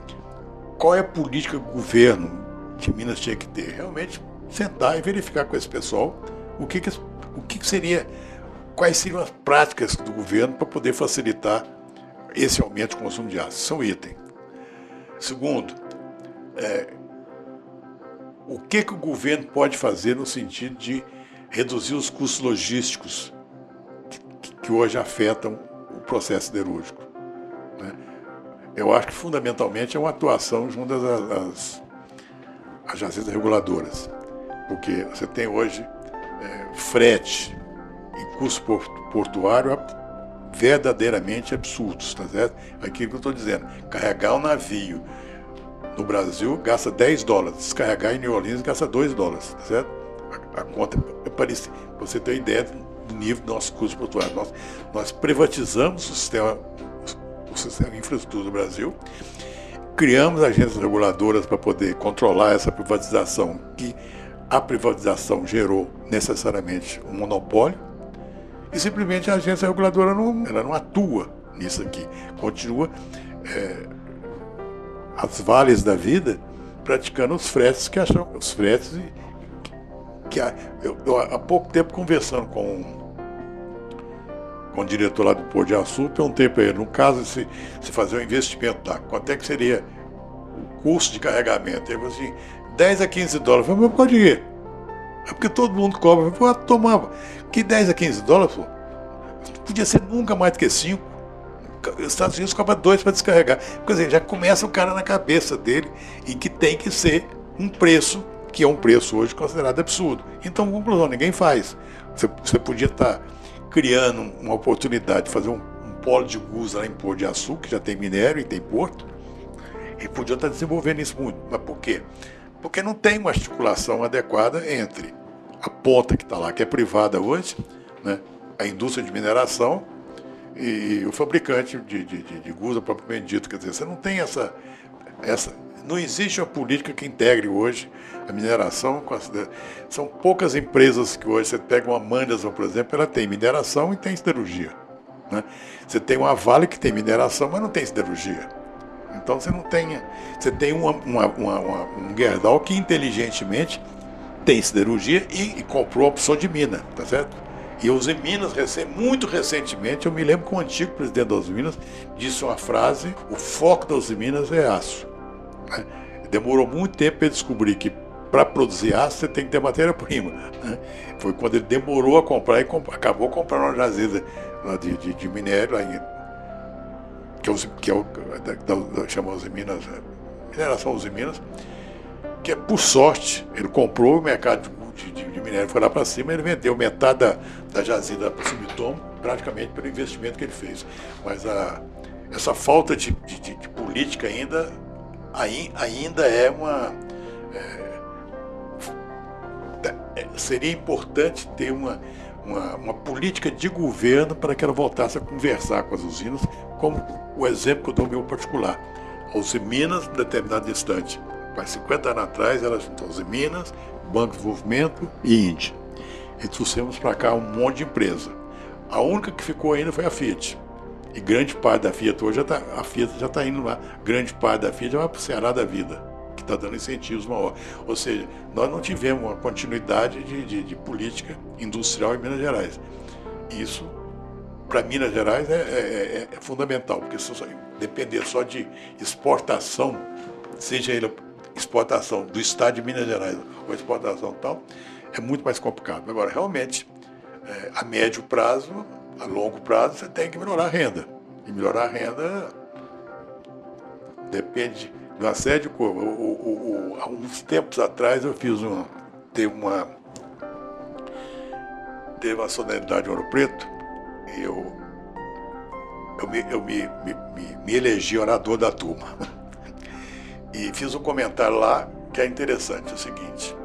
qual é a política que o governo de Minas tinha que ter? Realmente sentar e verificar com esse pessoal o que seria, quais seriam as práticas do governo para poder facilitar esse aumento de consumo de aço. Isso é um item. Segundo, o que o governo pode fazer no sentido de reduzir os custos logísticos que hoje afetam o processo siderúrgico. Né? Eu acho que fundamentalmente é uma atuação junto às agências reguladoras, porque você tem hoje frete e custo portuário verdadeiramente absurdos, tá certo? Aquilo que eu estou dizendo, carregar um navio no Brasil gasta $10, descarregar em New Orleans gasta $2, tá certo? A conta é parecida, para você ter ideia do nível do nosso custo portuário. Nós privatizamos o sistema de infraestrutura do Brasil, criamos agências reguladoras para poder controlar essa privatização, que a privatização gerou necessariamente um monopólio, e simplesmente a agência reguladora não atua nisso aqui. Continua as vales da vida praticando os fretes que acham os fretes eu há pouco tempo conversando com o diretor lá do Porto de Açu, perguntei para ele, no caso se fazer um investimento lá, quanto é que seria o custo de carregamento? Ele falou assim, $10 a $15. Eu falei, mas por quê? É porque todo mundo cobra. Eu falei, tomava. Que $10 a $15, pô? Não podia ser nunca mais do que 5. Os Estados Unidos cobra 2 para descarregar. Quer dizer, já começa o cara na cabeça dele e que tem que ser um preço, que é um preço hoje considerado absurdo. Então, conclusão, ninguém faz. Você podia estar criando uma oportunidade de fazer um polo de Gusa lá em Porto de Açu, que já tem minério e tem porto, e podia estar desenvolvendo isso muito. Mas por quê? Porque não tem uma articulação adequada entre a ponta que está lá, que é privada hoje, né? A indústria de mineração e o fabricante de gusa propriamente dito. Quer dizer, você não tem essa. Não existe uma política que integre hoje a mineração. São poucas empresas que hoje, você pega uma Mandelson, por exemplo, ela tem mineração e tem siderurgia, né? Você tem uma Vale que tem mineração, mas não tem siderurgia. Então você não tem. Você tem um Gerdau que inteligentemente tem siderurgia e comprou a opção de mina, tá certo? E os Minas, muito recentemente, eu me lembro que o antigo presidente das Minas disse uma frase: o foco das Minas é aço. Né? Demorou muito tempo para ele descobrir que para produzir aço você tem que ter matéria-prima. Né? Foi quando ele demorou a comprar e acabou comprando uma jazida de minério lá chama Uzi Minas, mineração Uzi Minas, que por sorte ele comprou o mercado de minério, foi lá para cima, ele vendeu metade da jazida para o Sumitomo, praticamente pelo investimento que ele fez. Mas essa falta de política ainda é uma... seria importante ter uma política de governo para que ela voltasse a conversar com as usinas, como o exemplo que eu dou meu particular. A Uzi Minas, em determinado instante, faz 50 anos atrás, ela juntou Uzi Minas, Banco de Desenvolvimento e Índia. E trouxemos para cá um monte de empresa. A única que ficou ainda foi a Fiat. E grande parte da Fiat hoje a Fiat já está indo lá. Grande parte da Fiat já vai para o Ceará da vida, que está dando incentivos maiores. Ou seja, nós não tivemos uma continuidade de política industrial em Minas Gerais. Isso, para Minas Gerais, é fundamental, porque se depender só de exportação, seja ele exportação do estado de Minas Gerais ou exportação tal, é muito mais complicado. Agora, realmente, a médio prazo, a longo prazo, você tem que melhorar a renda. E melhorar a renda depende de uma série de coisas. Há uns tempos atrás eu teve uma solenidade em Ouro Preto e eu me elegi orador da turma. E fiz um comentário lá que é interessante, é o seguinte: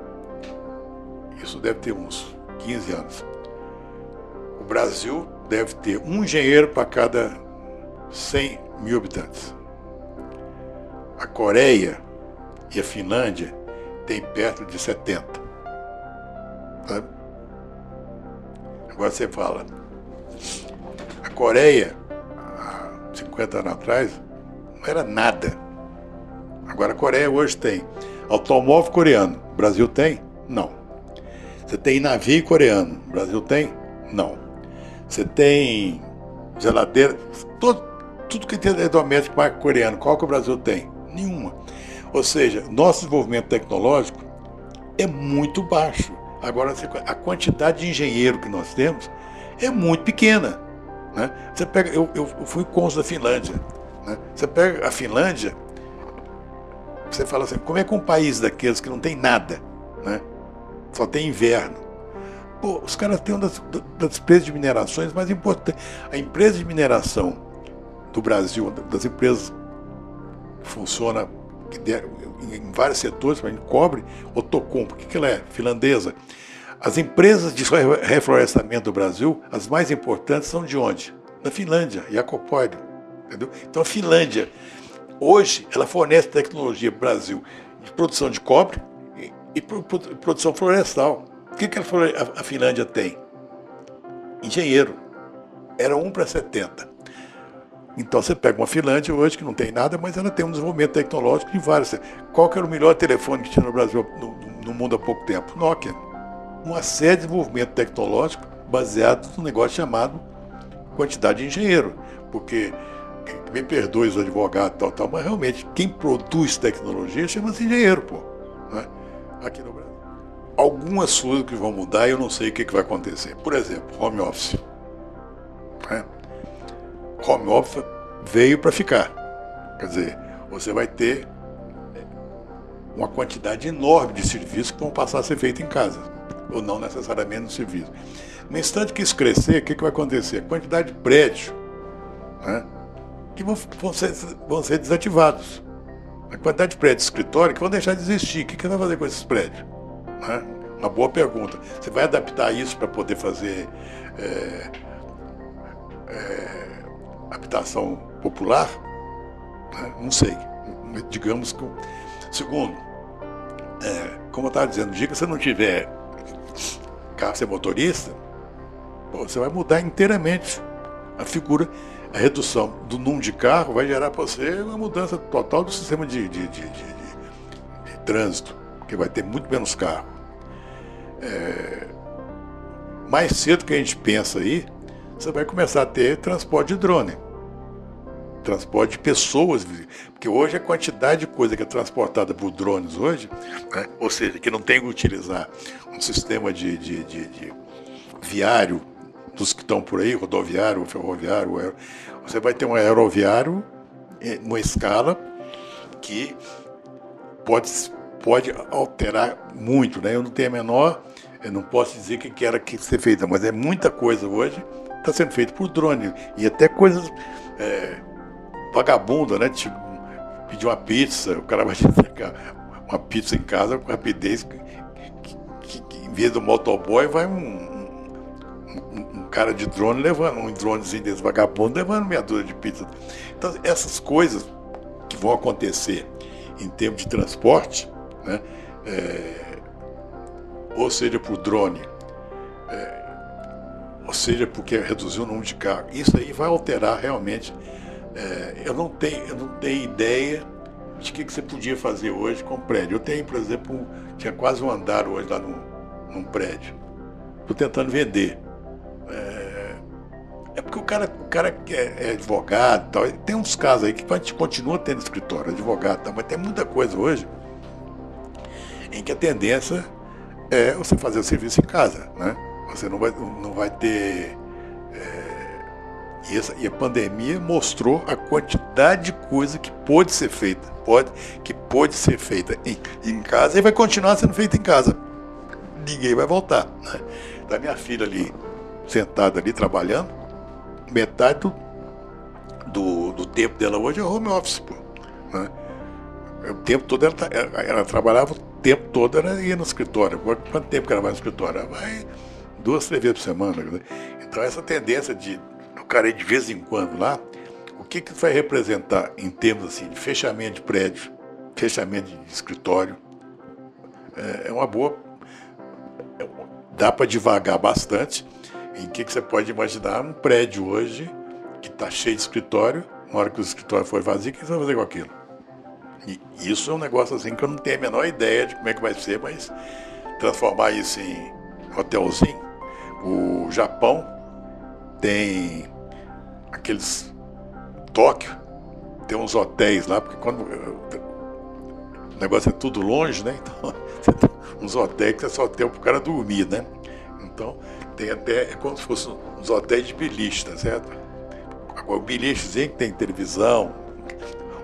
isso deve ter uns 15 anos. O Brasil deve ter um engenheiro para cada 100 mil habitantes. A Coreia e a Finlândia têm perto de 70. Sabe? Agora você fala, a Coreia, há 50 anos atrás, não era nada. Agora a Coreia hoje tem automóvel coreano, o Brasil tem? Não. Você tem navio coreano, o Brasil tem? Não. Você tem geladeira, tudo que tem doméstico marca coreano, qual que o Brasil tem? Nenhuma. Ou seja, nosso desenvolvimento tecnológico é muito baixo. Agora, a quantidade de engenheiro que nós temos é muito pequena. Né? Você pega, eu fui cônsul da Finlândia. Né? Você pega a Finlândia, você fala assim, como é que um país daqueles que não tem nada, né? Só tem inverno? Pô, os caras têm uma das empresas de minerações mais importantes. A empresa de mineração do Brasil, das empresas que funciona em vários setores, a gente cobre, Outokumpu, o que ela é? Finlandesa. As empresas de reflorestamento do Brasil, as mais importantes são de onde? Da Finlândia, Jacopóide, entendeu? Então a Finlândia, hoje, ela fornece tecnologia para o Brasil de produção de cobre e produção florestal. O que a Finlândia tem? Engenheiro. Era 1 para 70. Então você pega uma Finlândia hoje que não tem nada, mas ela tem um desenvolvimento tecnológico de vários. Qual que era o melhor telefone que tinha no Brasil, no mundo há pouco tempo? Nokia. Uma série de desenvolvimento tecnológico baseado num negócio chamado quantidade de engenheiro. Porque, me perdoe os advogados e tal, mas realmente quem produz tecnologia chama-se engenheiro, pô. Né? Aqui no Brasil. Algumas coisas que vão mudar e eu não sei o que vai acontecer. Por exemplo, home office. Né? Home office veio para ficar. Quer dizer, você vai ter uma quantidade enorme de serviços que vão passar a ser feitos em casa, ou não necessariamente no serviço. No instante que isso crescer, o que vai acontecer? A quantidade de prédios, né, que vão ser desativados. A quantidade de prédios de escritório que vão deixar de existir. O que vai fazer com esses prédios? Né? Uma boa pergunta. Você vai adaptar isso para poder fazer habitação popular? Não sei. Digamos que. Segundo, como eu estava dizendo, no dia que você não tiver carro ser motorista, você vai mudar inteiramente a figura, a redução do número de carro vai gerar para você uma mudança total do sistema de trânsito, porque vai ter muito menos carro. Mais cedo que a gente pensa aí, você vai começar a ter transporte de drone, transporte de pessoas, porque hoje a quantidade de coisa que é transportada por drones hoje, né, ou seja, que não tem que utilizar um sistema de viário dos que estão por aí, rodoviário, ferroviário, você vai ter um aeroviário numa escala que pode alterar muito, né? Eu não posso dizer que era que ser feita, mas muita coisa hoje está sendo feita por drone, e até coisas vagabundas, né? Tipo, pedir uma pizza, o cara vai te entregar uma pizza em casa com rapidez, que em vez do motoboy vai um cara de drone levando, um dronezinho desse vagabundo levando meia dúzia de pizza. Então, essas coisas que vão acontecer em termos de transporte, né, ou seja por drone, ou seja porque reduziu o número de carros, isso aí vai alterar realmente. Eu não tenho ideia de que você podia fazer hoje com prédio. Eu tenho, por exemplo, tinha quase um andar hoje lá num prédio. Estou tentando vender. Porque o cara que é advogado e tal, tem uns casos aí que a gente continua tendo escritório, advogado e tal, mas tem muita coisa hoje em que a tendência é você fazer o serviço em casa, né? Você não vai ter... E a pandemia mostrou a quantidade de coisa que pode ser feita, em casa e vai continuar sendo feita em casa. Ninguém vai voltar, né? Tá minha filha ali, sentada ali, trabalhando, metade do tempo dela hoje é home office, pô, né? O tempo todo ela trabalhava, o tempo todo ela ia no escritório. Quanto tempo que ela vai no escritório? Ela vai 2, 3 vezes por semana, né? Então essa tendência do cara ir de vez em quando lá, o que vai representar em termos assim, de fechamento de prédio, fechamento de escritório, é uma boa... Dá para devagar bastante em que você pode imaginar um prédio hoje que está cheio de escritório, na hora que o escritório for vazio, o que você vai fazer com aquilo? E isso é um negócio assim que eu não tenho a menor ideia de como é que vai ser, mas transformar isso em hotelzinho. O Japão tem aqueles... Tóquio tem uns hotéis lá, porque quando o negócio é tudo longe, né? Então você tem uns hotéis que é só tem para o cara dormir, né? Então tem até, é como se fossem uns hotéis de beliche, tá certo? Agora o bilichezinho que tem televisão,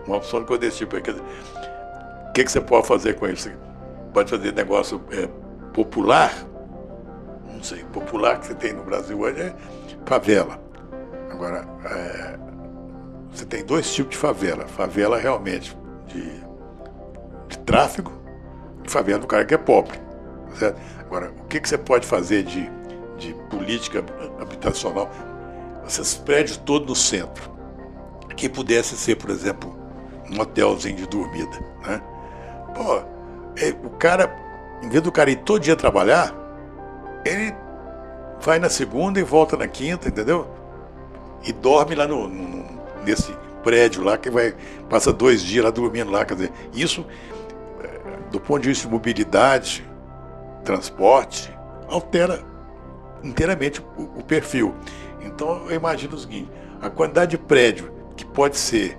uma opção de coisa desse tipo. O que você pode fazer com isso? Você pode fazer negócio popular? Não sei, popular que você tem no Brasil hoje é favela. Agora, você tem 2 tipos de favela. Favela realmente de tráfego e favela do cara que é pobre. Certo? Agora, o que você pode fazer de política habitacional? Esses prédios todos no centro, que pudesse ser, por exemplo, um hotelzinho de dormida, né? Pô, o cara, em vez do cara ir todo dia trabalhar, ele vai na segunda e volta na quinta, entendeu? E dorme lá nesse prédio lá, passa 2 dias lá dormindo lá, quer dizer, isso, do ponto de vista de mobilidade, transporte, altera inteiramente o perfil. Então eu imagino o seguinte: a quantidade de prédio que pode ser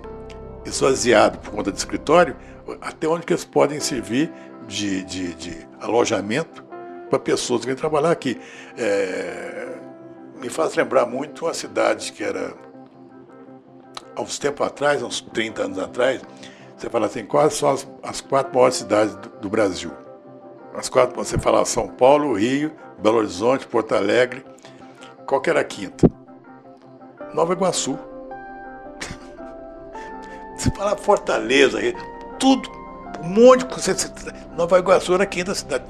esvaziado por conta de escritório, até onde que eles podem servir de alojamento para pessoas que vêm trabalhar aqui. Me faz lembrar muito uma cidade que era, há uns tempos atrás, uns 30 anos atrás, você fala assim, quais são as 4 maiores cidades do Brasil? As 4, você fala São Paulo, Rio, Belo Horizonte, Porto Alegre, qual que era a quinta? Nova Iguaçu. Você fala Fortaleza, tudo Um monte de... Nova Iguaçu era a quinta cidade.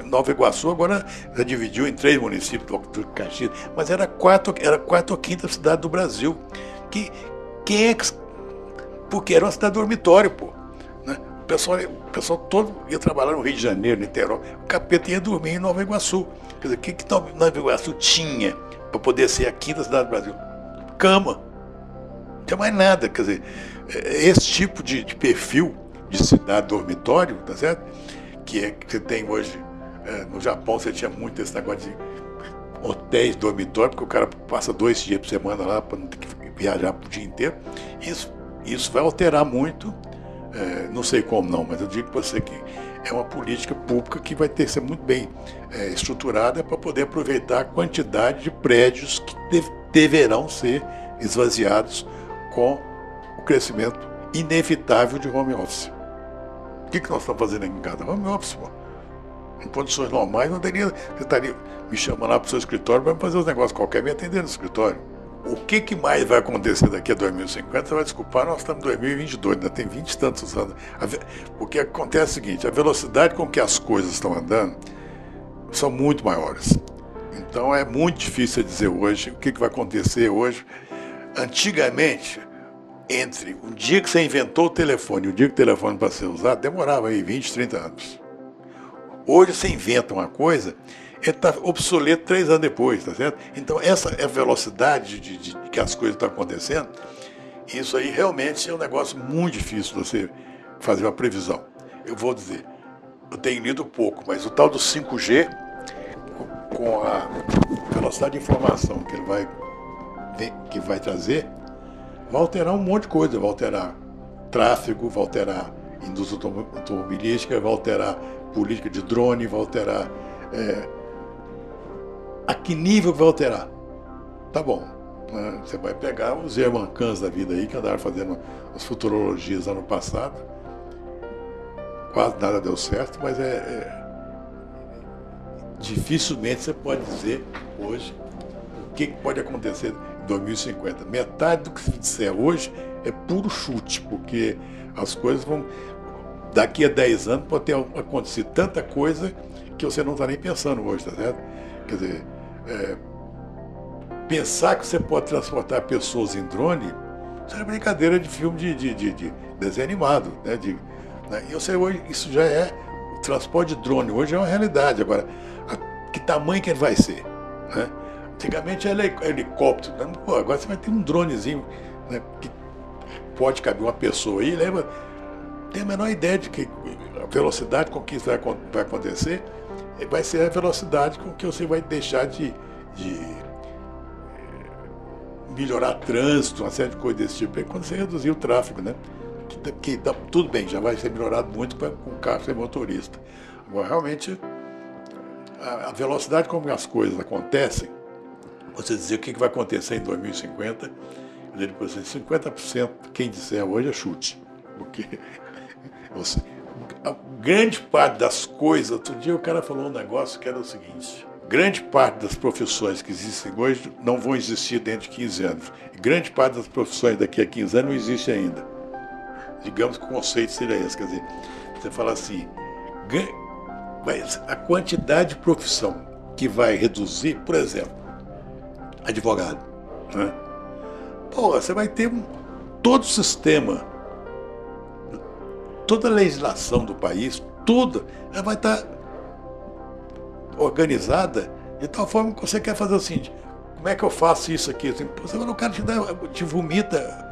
Nova Iguaçu agora já dividiu em 3 municípios do Caxias, mas era a quarta ou quinta cidade do Brasil. Quem é que... Porque era uma cidade dormitório, pô. Né? O pessoal todo ia trabalhar no Rio de Janeiro, Niterói. O capeta ia dormir em Nova Iguaçu. Quer dizer, o que Nova Iguaçu tinha para poder ser a quinta cidade do Brasil? Cama. Não tinha mais nada. Quer dizer, esse tipo de perfil de cidade dormitório, tá certo? Que você tem hoje. No Japão você tinha muito esse negócio de hotéis dormitório, porque o cara passa 2 dias por semana lá para não ter que viajar o dia inteiro. Isso vai alterar muito, não sei como não, mas eu digo para você que é uma política pública que vai ter que ser muito bem estruturada para poder aproveitar a quantidade de prédios que deverão ser esvaziados com o crescimento inevitável de home office. O que nós estamos fazendo aqui em casa? Home office, pô. Em condições normais, não teria, você estaria me chamando lá para o seu escritório para fazer os negócios qualquer, me atender no escritório. O que mais vai acontecer daqui a 2050? Você vai desculpar, nós estamos em 2022, ainda tem 20 e tantos anos. O que acontece é o seguinte, a velocidade com que as coisas estão andando são muito maiores. Então é muito difícil dizer hoje o que vai acontecer hoje. Antigamente, entre o dia que você inventou o telefone e o dia que o telefone para ser usado, demorava aí 20, 30 anos. Hoje você inventa uma coisa, ele está obsoleto 3 anos depois, tá certo? Então essa é a velocidade de que as coisas estão acontecendo. Isso aí realmente é um negócio muito difícil de você fazer uma previsão. Eu vou dizer, eu tenho lido pouco, mas o tal do 5G, com a velocidade de informação que vai trazer, vai alterar um monte de coisa, vai alterar tráfego, vai alterar indústria automobilística, vai alterar política de drone, vai alterar... a que nível vai alterar? Tá bom, né? Você vai pegar os Germancans da vida aí, que andaram fazendo as futurologias ano passado, quase nada deu certo, mas dificilmente você pode dizer hoje o que pode acontecer em 2050. Metade do que se disser hoje é puro chute, porque as coisas vão... Daqui a 10 anos pode ter acontecido tanta coisa que você não está nem pensando hoje, tá certo? Quer dizer, pensar que você pode transportar pessoas em drone, isso é brincadeira de filme de desenho animado, né? E você, hoje, isso já é, o transporte de drone hoje é uma realidade. Agora, que tamanho que ele vai ser? Né? Antigamente era helicóptero, né? Pô, agora você vai ter um dronezinho, né, que pode caber uma pessoa aí, lembra? Tem a menor ideia de que a velocidade com que isso vai acontecer vai ser a velocidade com que você vai deixar de melhorar trânsito, uma série de coisas desse tipo, é quando você reduzir o tráfego, né? Que tudo bem, já vai ser melhorado muito com o carro sem motorista. Agora, realmente, a velocidade como as coisas acontecem, você dizer o que vai acontecer em 2050, eu diria para você, 50%, quem disser hoje é chute. Porque a grande parte das coisas, outro dia o cara falou um negócio que era o seguinte: grande parte das profissões que existem hoje não vão existir dentro de 15 anos. E grande parte das profissões daqui a 15 anos não existe ainda. Digamos que o conceito seria esse, quer dizer, você fala assim, a quantidade de profissão que vai reduzir, por exemplo, advogado, né? Pô, você vai ter todo o sistema, toda a legislação do país, tudo, ela vai estar organizada de tal forma que você quer fazer o seguinte: como é que eu faço isso aqui? Assim, você vai, o cara te vomita,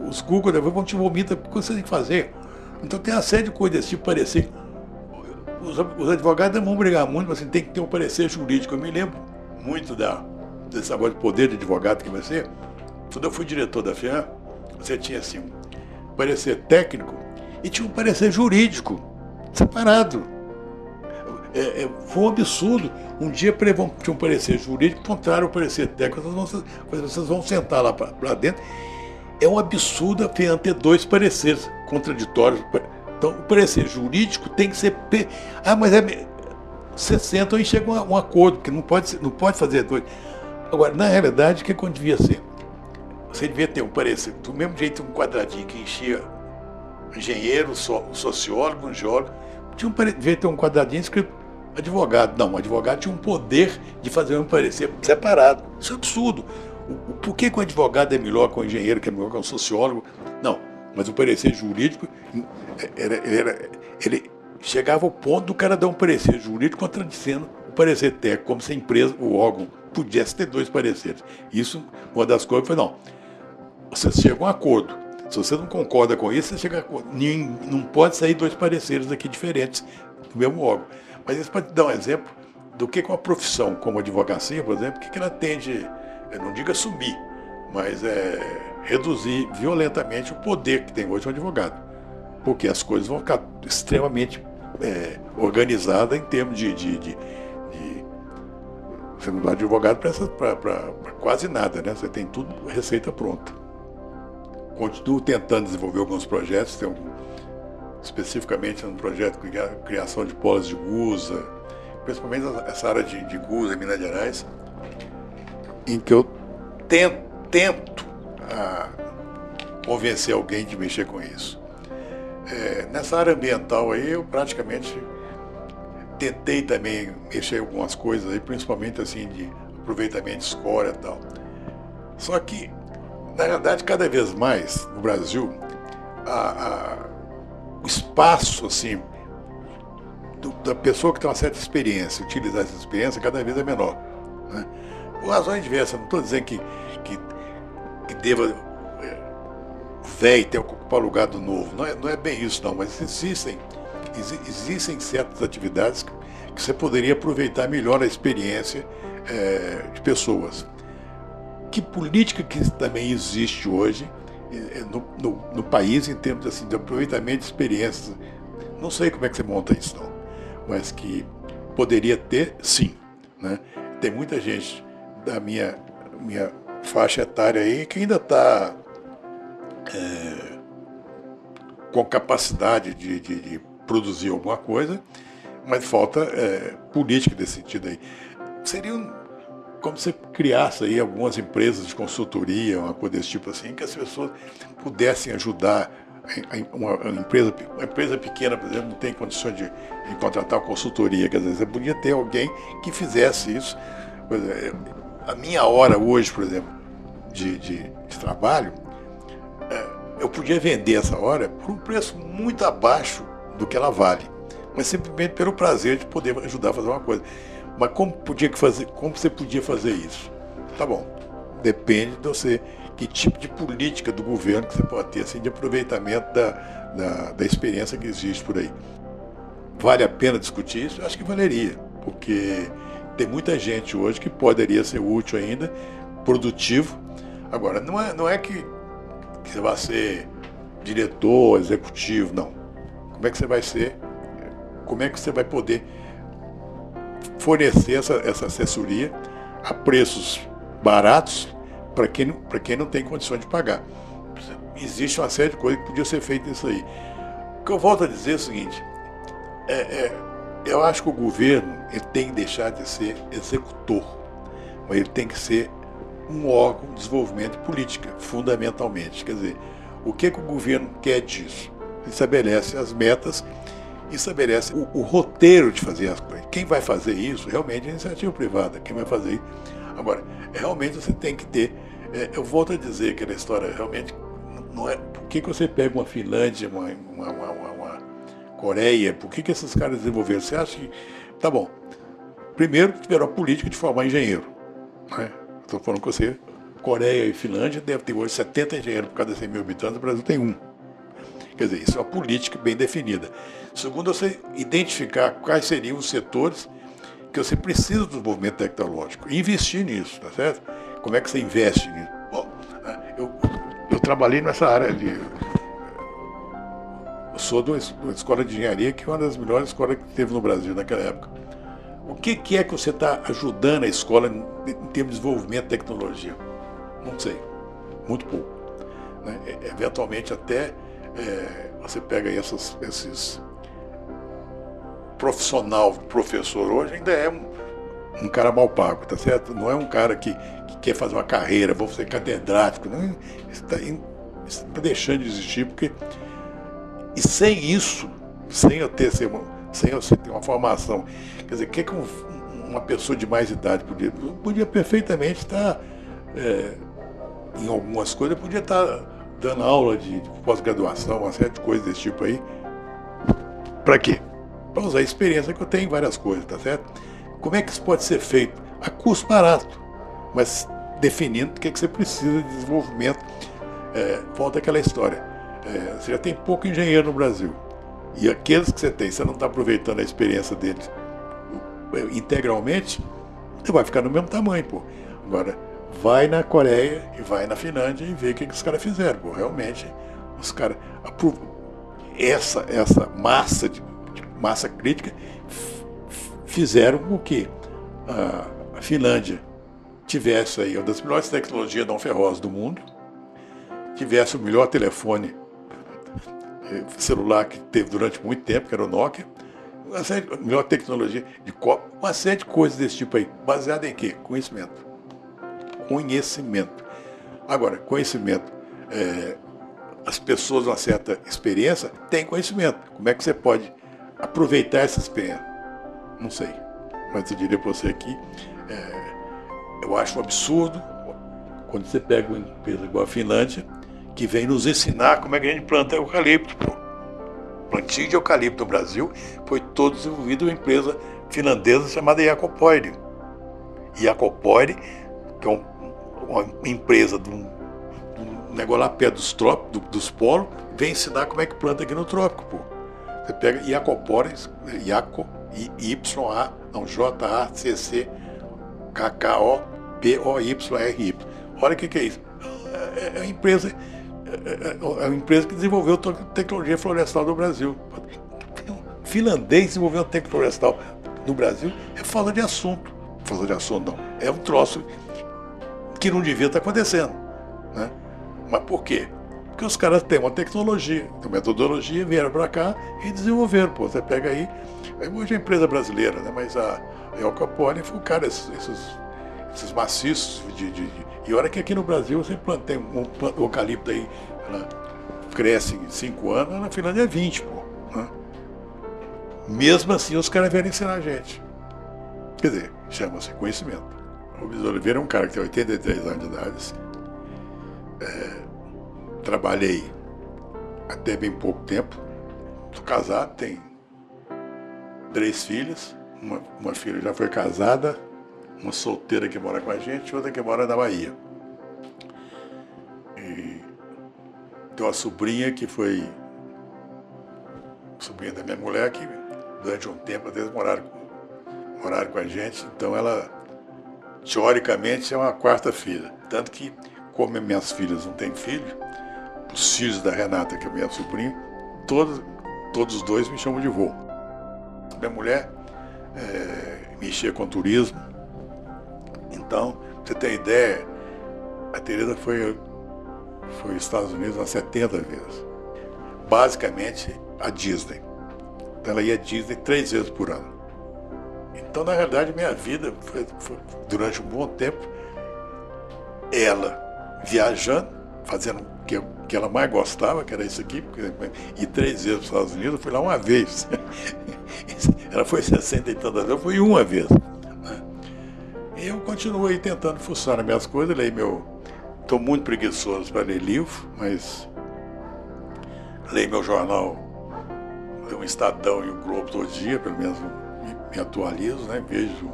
os Google vão te vomita o que você tem que fazer. Então tem uma série de coisas desse tipo, parecer. Os advogados não vão brigar muito, mas assim, tem que ter um parecer jurídico. Eu me lembro muito desse negócio de poder de advogado que vai ser. Quando eu fui diretor da FEAM, você tinha assim um parecer técnico e tinha um parecer jurídico separado. Foi um absurdo. Um dia tinha um parecer jurídico, contrário ao parecer técnico, vocês vão sentar lá para dentro. É um absurdo a FEAM ter 2 pareceres contraditórios. Então, o parecer jurídico tem que ser... mas você senta e chega a um acordo, porque não pode fazer 2. Agora, na realidade, o que devia ser? Você devia ter um parecer, do mesmo jeito, um quadradinho que enchia engenheiro, sociólogo, um geólogo. Devia ter um quadradinho escrito advogado. Não, o advogado tinha um poder de fazer um parecer separado. Isso é absurdo. Por que o advogado é melhor que o engenheiro, que é melhor que o sociólogo? Não, mas o parecer jurídico, ele chegava ao ponto do cara dar um parecer jurídico contradizendo o parecer técnico, como se a empresa, o órgão, pudesse ter dois pareceres. Isso, uma das coisas foi, não, você chega a um acordo. Se você não concorda com isso, você chega a um acordo. Não pode sair dois pareceres aqui diferentes do mesmo órgão. Mas isso pode dar um exemplo do que uma profissão como a advocacia, por exemplo, que ela tende, eu não digo assumir, mas reduzir violentamente o poder que tem hoje o advogado. Porque as coisas vão ficar extremamente organizadas em termos de você não dá advogado para quase nada, né? Você tem tudo, receita pronta. Continuo tentando desenvolver alguns projetos, especificamente um projeto de criação de polos de gusa, principalmente essa área de gusa em Minas Gerais, em que eu tento convencer alguém de mexer com isso. Nessa área ambiental aí, eu praticamente tentei também mexer em algumas coisas aí, principalmente assim de aproveitamento de escória e tal. Só que, na verdade, cada vez mais no Brasil, o espaço assim da pessoa que tem uma certa experiência, utilizar essa experiência, cada vez é menor, né? Por razões diversas, não estou dizendo que deva velho ter que ocupar o lugar do novo, não é bem isso não, mas existem certas atividades que você poderia aproveitar melhor a experiência de pessoas. Que política que também existe hoje no país em termos assim, de aproveitamento de experiências? Não sei como é que você monta isso não, mas que poderia ter sim, né? Tem muita gente da minha faixa etária aí que ainda está com capacidade de produzir alguma coisa, mas falta política nesse sentido aí. Seria como se criasse aí algumas empresas de consultoria, uma coisa desse tipo assim, que as pessoas pudessem ajudar. Uma empresa pequena, por exemplo, não tem condições de contratar uma consultoria, quer dizer, você podia ter alguém que fizesse isso. Por exemplo, a minha hora hoje, por exemplo, de trabalho, eu podia vender essa hora por um preço muito abaixo do que ela vale, mas simplesmente pelo prazer de poder ajudar a fazer uma coisa. Mas como você podia fazer isso? Tá bom, depende de você, que tipo de política do governo que você pode ter assim, de aproveitamento da experiência que existe por aí. Vale a pena discutir isso? Eu acho que valeria, porque tem muita gente hoje que poderia ser útil ainda, produtivo. Agora, não é que você vai ser diretor, executivo, não. Como é que você vai ser? Como é que você vai poder fornecer essa assessoria a preços baratos para quem não tem condições de pagar? Existe uma série de coisas que podia ser feita nisso aí. O que eu volto a dizer é o seguinte, eu acho que o governo ele tem que deixar de ser executor, mas ele tem que ser um órgão de desenvolvimento de política, fundamentalmente. Quer dizer, o que o governo quer disso? Ele estabelece as metas, estabelece o roteiro de fazer as coisas. Quem vai fazer isso realmente é a iniciativa privada, quem vai fazer isso. Agora, realmente você tem que ter, eu volto a dizer aquela história, realmente, não é, por que você pega uma Finlândia, uma Coreia, por que esses caras desenvolveram? Você acha que, tá bom, primeiro tiveram a política de formar engenheiro, né? Estou falando com você, Coreia e Finlândia deve ter hoje 70 engenheiros por cada 100 mil habitantes, o Brasil tem um. Quer dizer, isso é uma política bem definida. Segundo, você identificar quais seriam os setores que você precisa do desenvolvimento tecnológico e investir nisso, tá certo? Como é que você investe nisso? Bom, eu trabalhei nessa área eu sou de uma escola de engenharia que é uma das melhores escolas que teve no Brasil naquela época. O que é que você está ajudando a escola em termos de desenvolvimento de tecnologia? Não sei, muito pouco, né? Eventualmente até você pega aí esses professor hoje ainda é um cara mal pago, tá certo? Não é um cara que quer fazer uma carreira, vou ser catedrático, não, isso está deixando de existir porque E sem isso, sem eu ter uma formação, quer dizer, o que uma pessoa de mais idade podia perfeitamente estar, em algumas coisas, podia estar dando aula de pós-graduação, uma série de coisas desse tipo aí. Para quê? Para usar a experiência que eu tenho em várias coisas, tá certo? Como é que isso pode ser feito? A custo barato, mas definindo o que você precisa de desenvolvimento. Volta aquela história. Você já tem pouco engenheiro no Brasil. E aqueles que você não está aproveitando a experiência deles integralmente, você vai ficar no mesmo tamanho, pô. Agora, vai na Coreia e vai na Finlândia e vê o que os caras fizeram, pô. Realmente, os caras... Essa massa crítica fizeram com que a Finlândia tivesse aí uma das melhores tecnologias não ferrosas do mundo, tivesse o melhor telefone celular que teve durante muito tempo, que era o Nokia, a melhor tecnologia de copo, uma série de coisas desse tipo aí, baseada em quê? Conhecimento. Conhecimento. Agora, conhecimento, as pessoas de uma certa experiência têm conhecimento. Como é que você pode aproveitar essa experiência? Não sei. Mas eu diria para você aqui, eu acho um absurdo quando você pega uma empresa igual a Finlândia, que vem nos ensinar como é que a gente planta eucalipto. O plantio de eucalipto no Brasil foi todo desenvolvido por uma empresa finlandesa chamada Jacopoiri. Jacopoiri, que é uma empresa de um negócio lá perto dos trópicos, dos polos, vem ensinar como é que planta aqui no trópico, pô. Você pega Jacopoiri, J-A-C-C-K-K-O-P-O-Y-R-Y. Olha o que é isso. É uma empresa que desenvolveu a tecnologia florestal do Brasil. Finlandês desenvolveu a tecnologia florestal no Brasil é falta de assunto. Falta de assunto não. É um troço que não devia estar acontecendo, né? Mas por quê? Porque os caras têm uma tecnologia, uma metodologia, vieram para cá e desenvolveram. Pô, você pega aí, hoje é empresa brasileira, né? Mas a Jacopoiri foi o cara, esses maciços e olha que aqui no Brasil você planta um eucalipto aí, ela cresce em 5 anos, na Finlândia é 20, pô, né? Mesmo assim os caras vieram ensinar a gente. Quer dizer, chama-se conhecimento. O Rubens Oliveira é um cara que tem 83 anos de idade. Trabalhei até bem pouco tempo. Estou casado, tenho 3 filhas. Uma filha já foi casada, uma solteira que mora com a gente, outra que mora na Bahia. E tem uma sobrinha que foi sobrinha da minha mulher, que durante um tempo até moraram com a gente, então ela, teoricamente, é uma 4ª filha. Tanto que, como minhas filhas não têm filho, os filhos da Renata, que é minha sobrinha, todos os dois me chamam de vô. Minha mulher mexia com turismo. Então, pra você ter ideia, a Tereza foi aos Estados Unidos umas 70 vezes. Basicamente, a Disney. Então, ela ia à Disney 3 vezes por ano. Então, na realidade, minha vida foi durante um bom tempo, ela viajando, fazendo o que ela mais gostava, que era isso aqui, e 3 vezes para os Estados Unidos, eu fui lá uma vez. Ela foi 60 e tantas vezes, eu fui uma vez. E eu continuo aí tentando fuçar nas minhas coisas, estou muito preguiçoso para ler livro, mas leio meu jornal, o Estadão e o Globo todo dia, pelo menos me atualizo, né? Vejo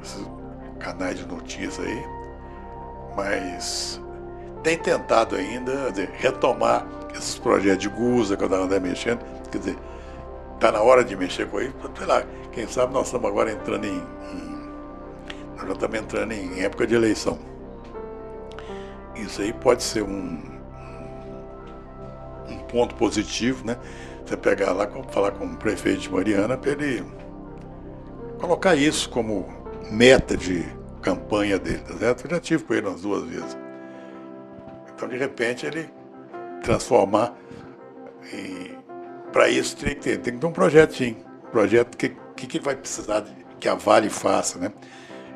esses canais de notícias aí, mas tem tentado ainda retomar esses projetos de Gusa que eu estava mexendo, quer dizer, está na hora de mexer com isso, sei lá, quem sabe nós estamos agora entrando nós já estamos entrando em época de eleição. Isso aí pode ser um ponto positivo, né? Você pegar lá, falar com o prefeito de Mariana para ele colocar isso como meta de campanha dele, tá certo? Eu já tive com ele umas 2 vezes. Então, de repente, ele transformar, e para isso tem que ter um projetinho, um projeto que ele vai precisar que a Vale faça, né?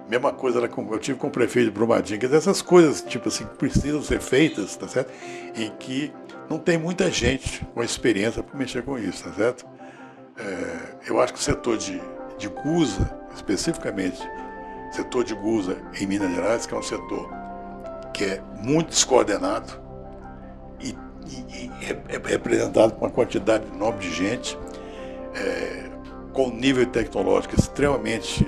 Mesma coisa, eu tive com o prefeito de Brumadinho, quer dizer, essas coisas, tipo assim, que precisam ser feitas, tá certo? Em que não tem muita gente com experiência para mexer com isso, tá certo? Eu acho que o setor de Gusa, especificamente, setor de Gusa em Minas Gerais, que é um setor que é muito descoordenado e é representado por uma quantidade enorme de gente, com um nível tecnológico extremamente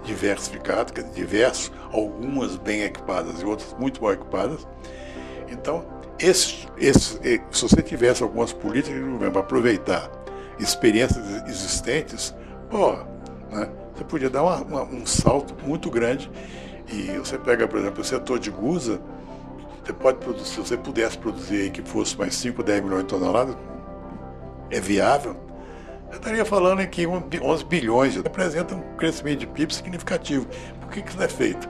diversificado, quer dizer, diversos, algumas bem equipadas e outras muito mal equipadas. Então, se você tivesse algumas políticas de governo para aproveitar experiências existentes, né, você podia dar um salto muito grande. E você pega, por exemplo, o setor de Gusa, você pode produzir, se você pudesse produzir aí que fosse mais 5, 10 milhões de toneladas, é viável. Eu estaria falando aqui 11 bilhões, representa um crescimento de PIB significativo. Por que isso não é feito?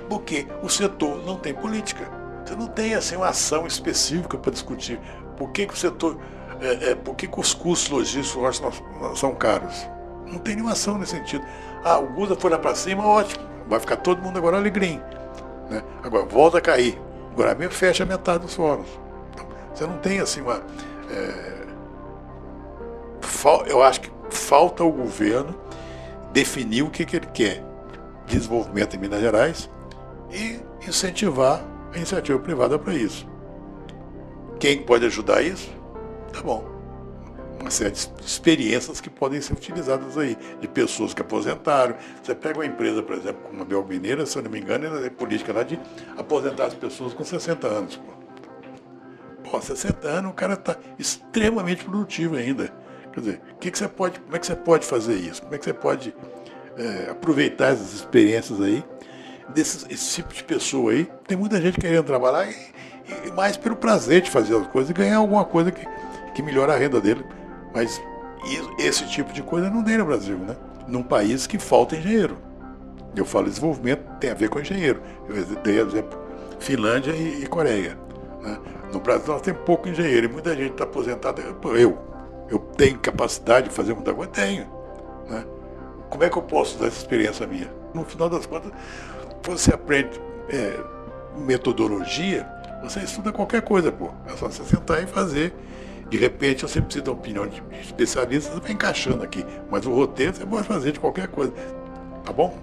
Porque o setor não tem política. Você não tem assim, uma ação específica para discutir por que o setor, por que os custos logísticos são caros. Não tem nenhuma ação nesse sentido. O Gusa foi lá para cima, ótimo, vai ficar todo mundo agora alegrinho, né? Agora volta a cair, agora mesmo fecha metade dos fóruns. Então, você não tem assim uma... eu acho que falta o governo definir o que ele quer. Desenvolvimento em Minas Gerais e incentivar a iniciativa privada para isso. Quem pode ajudar isso? Tá bom. Uma série de experiências que podem ser utilizadas aí, de pessoas que aposentaram. Você pega uma empresa, por exemplo, como a Bel Mineira, se eu não me engano, ela é política lá de aposentar as pessoas com 60 anos. 60 anos, o cara está extremamente produtivo ainda. Quer dizer, como é que você pode fazer isso? Como é que você pode aproveitar essas experiências aí, esse tipo de pessoa aí? Tem muita gente querendo trabalhar e mais pelo prazer de fazer as coisas e ganhar alguma coisa que melhora a renda dele. Mas esse tipo de coisa não tem no Brasil, né? Num país que falta engenheiro. Eu falo desenvolvimento tem a ver com engenheiro. Eu dei exemplo Finlândia e Coreia, né? No Brasil nós temos pouco engenheiro e muita gente está aposentada. Eu tenho capacidade de fazer muita coisa? Tenho, né? Como é que eu posso dar essa experiência minha? No final das contas, você aprende metodologia, você estuda qualquer coisa, É só você sentar e fazer. De repente, você precisa da opinião de especialistas, vai encaixando aqui. Mas o roteiro você pode fazer de qualquer coisa. Tá bom?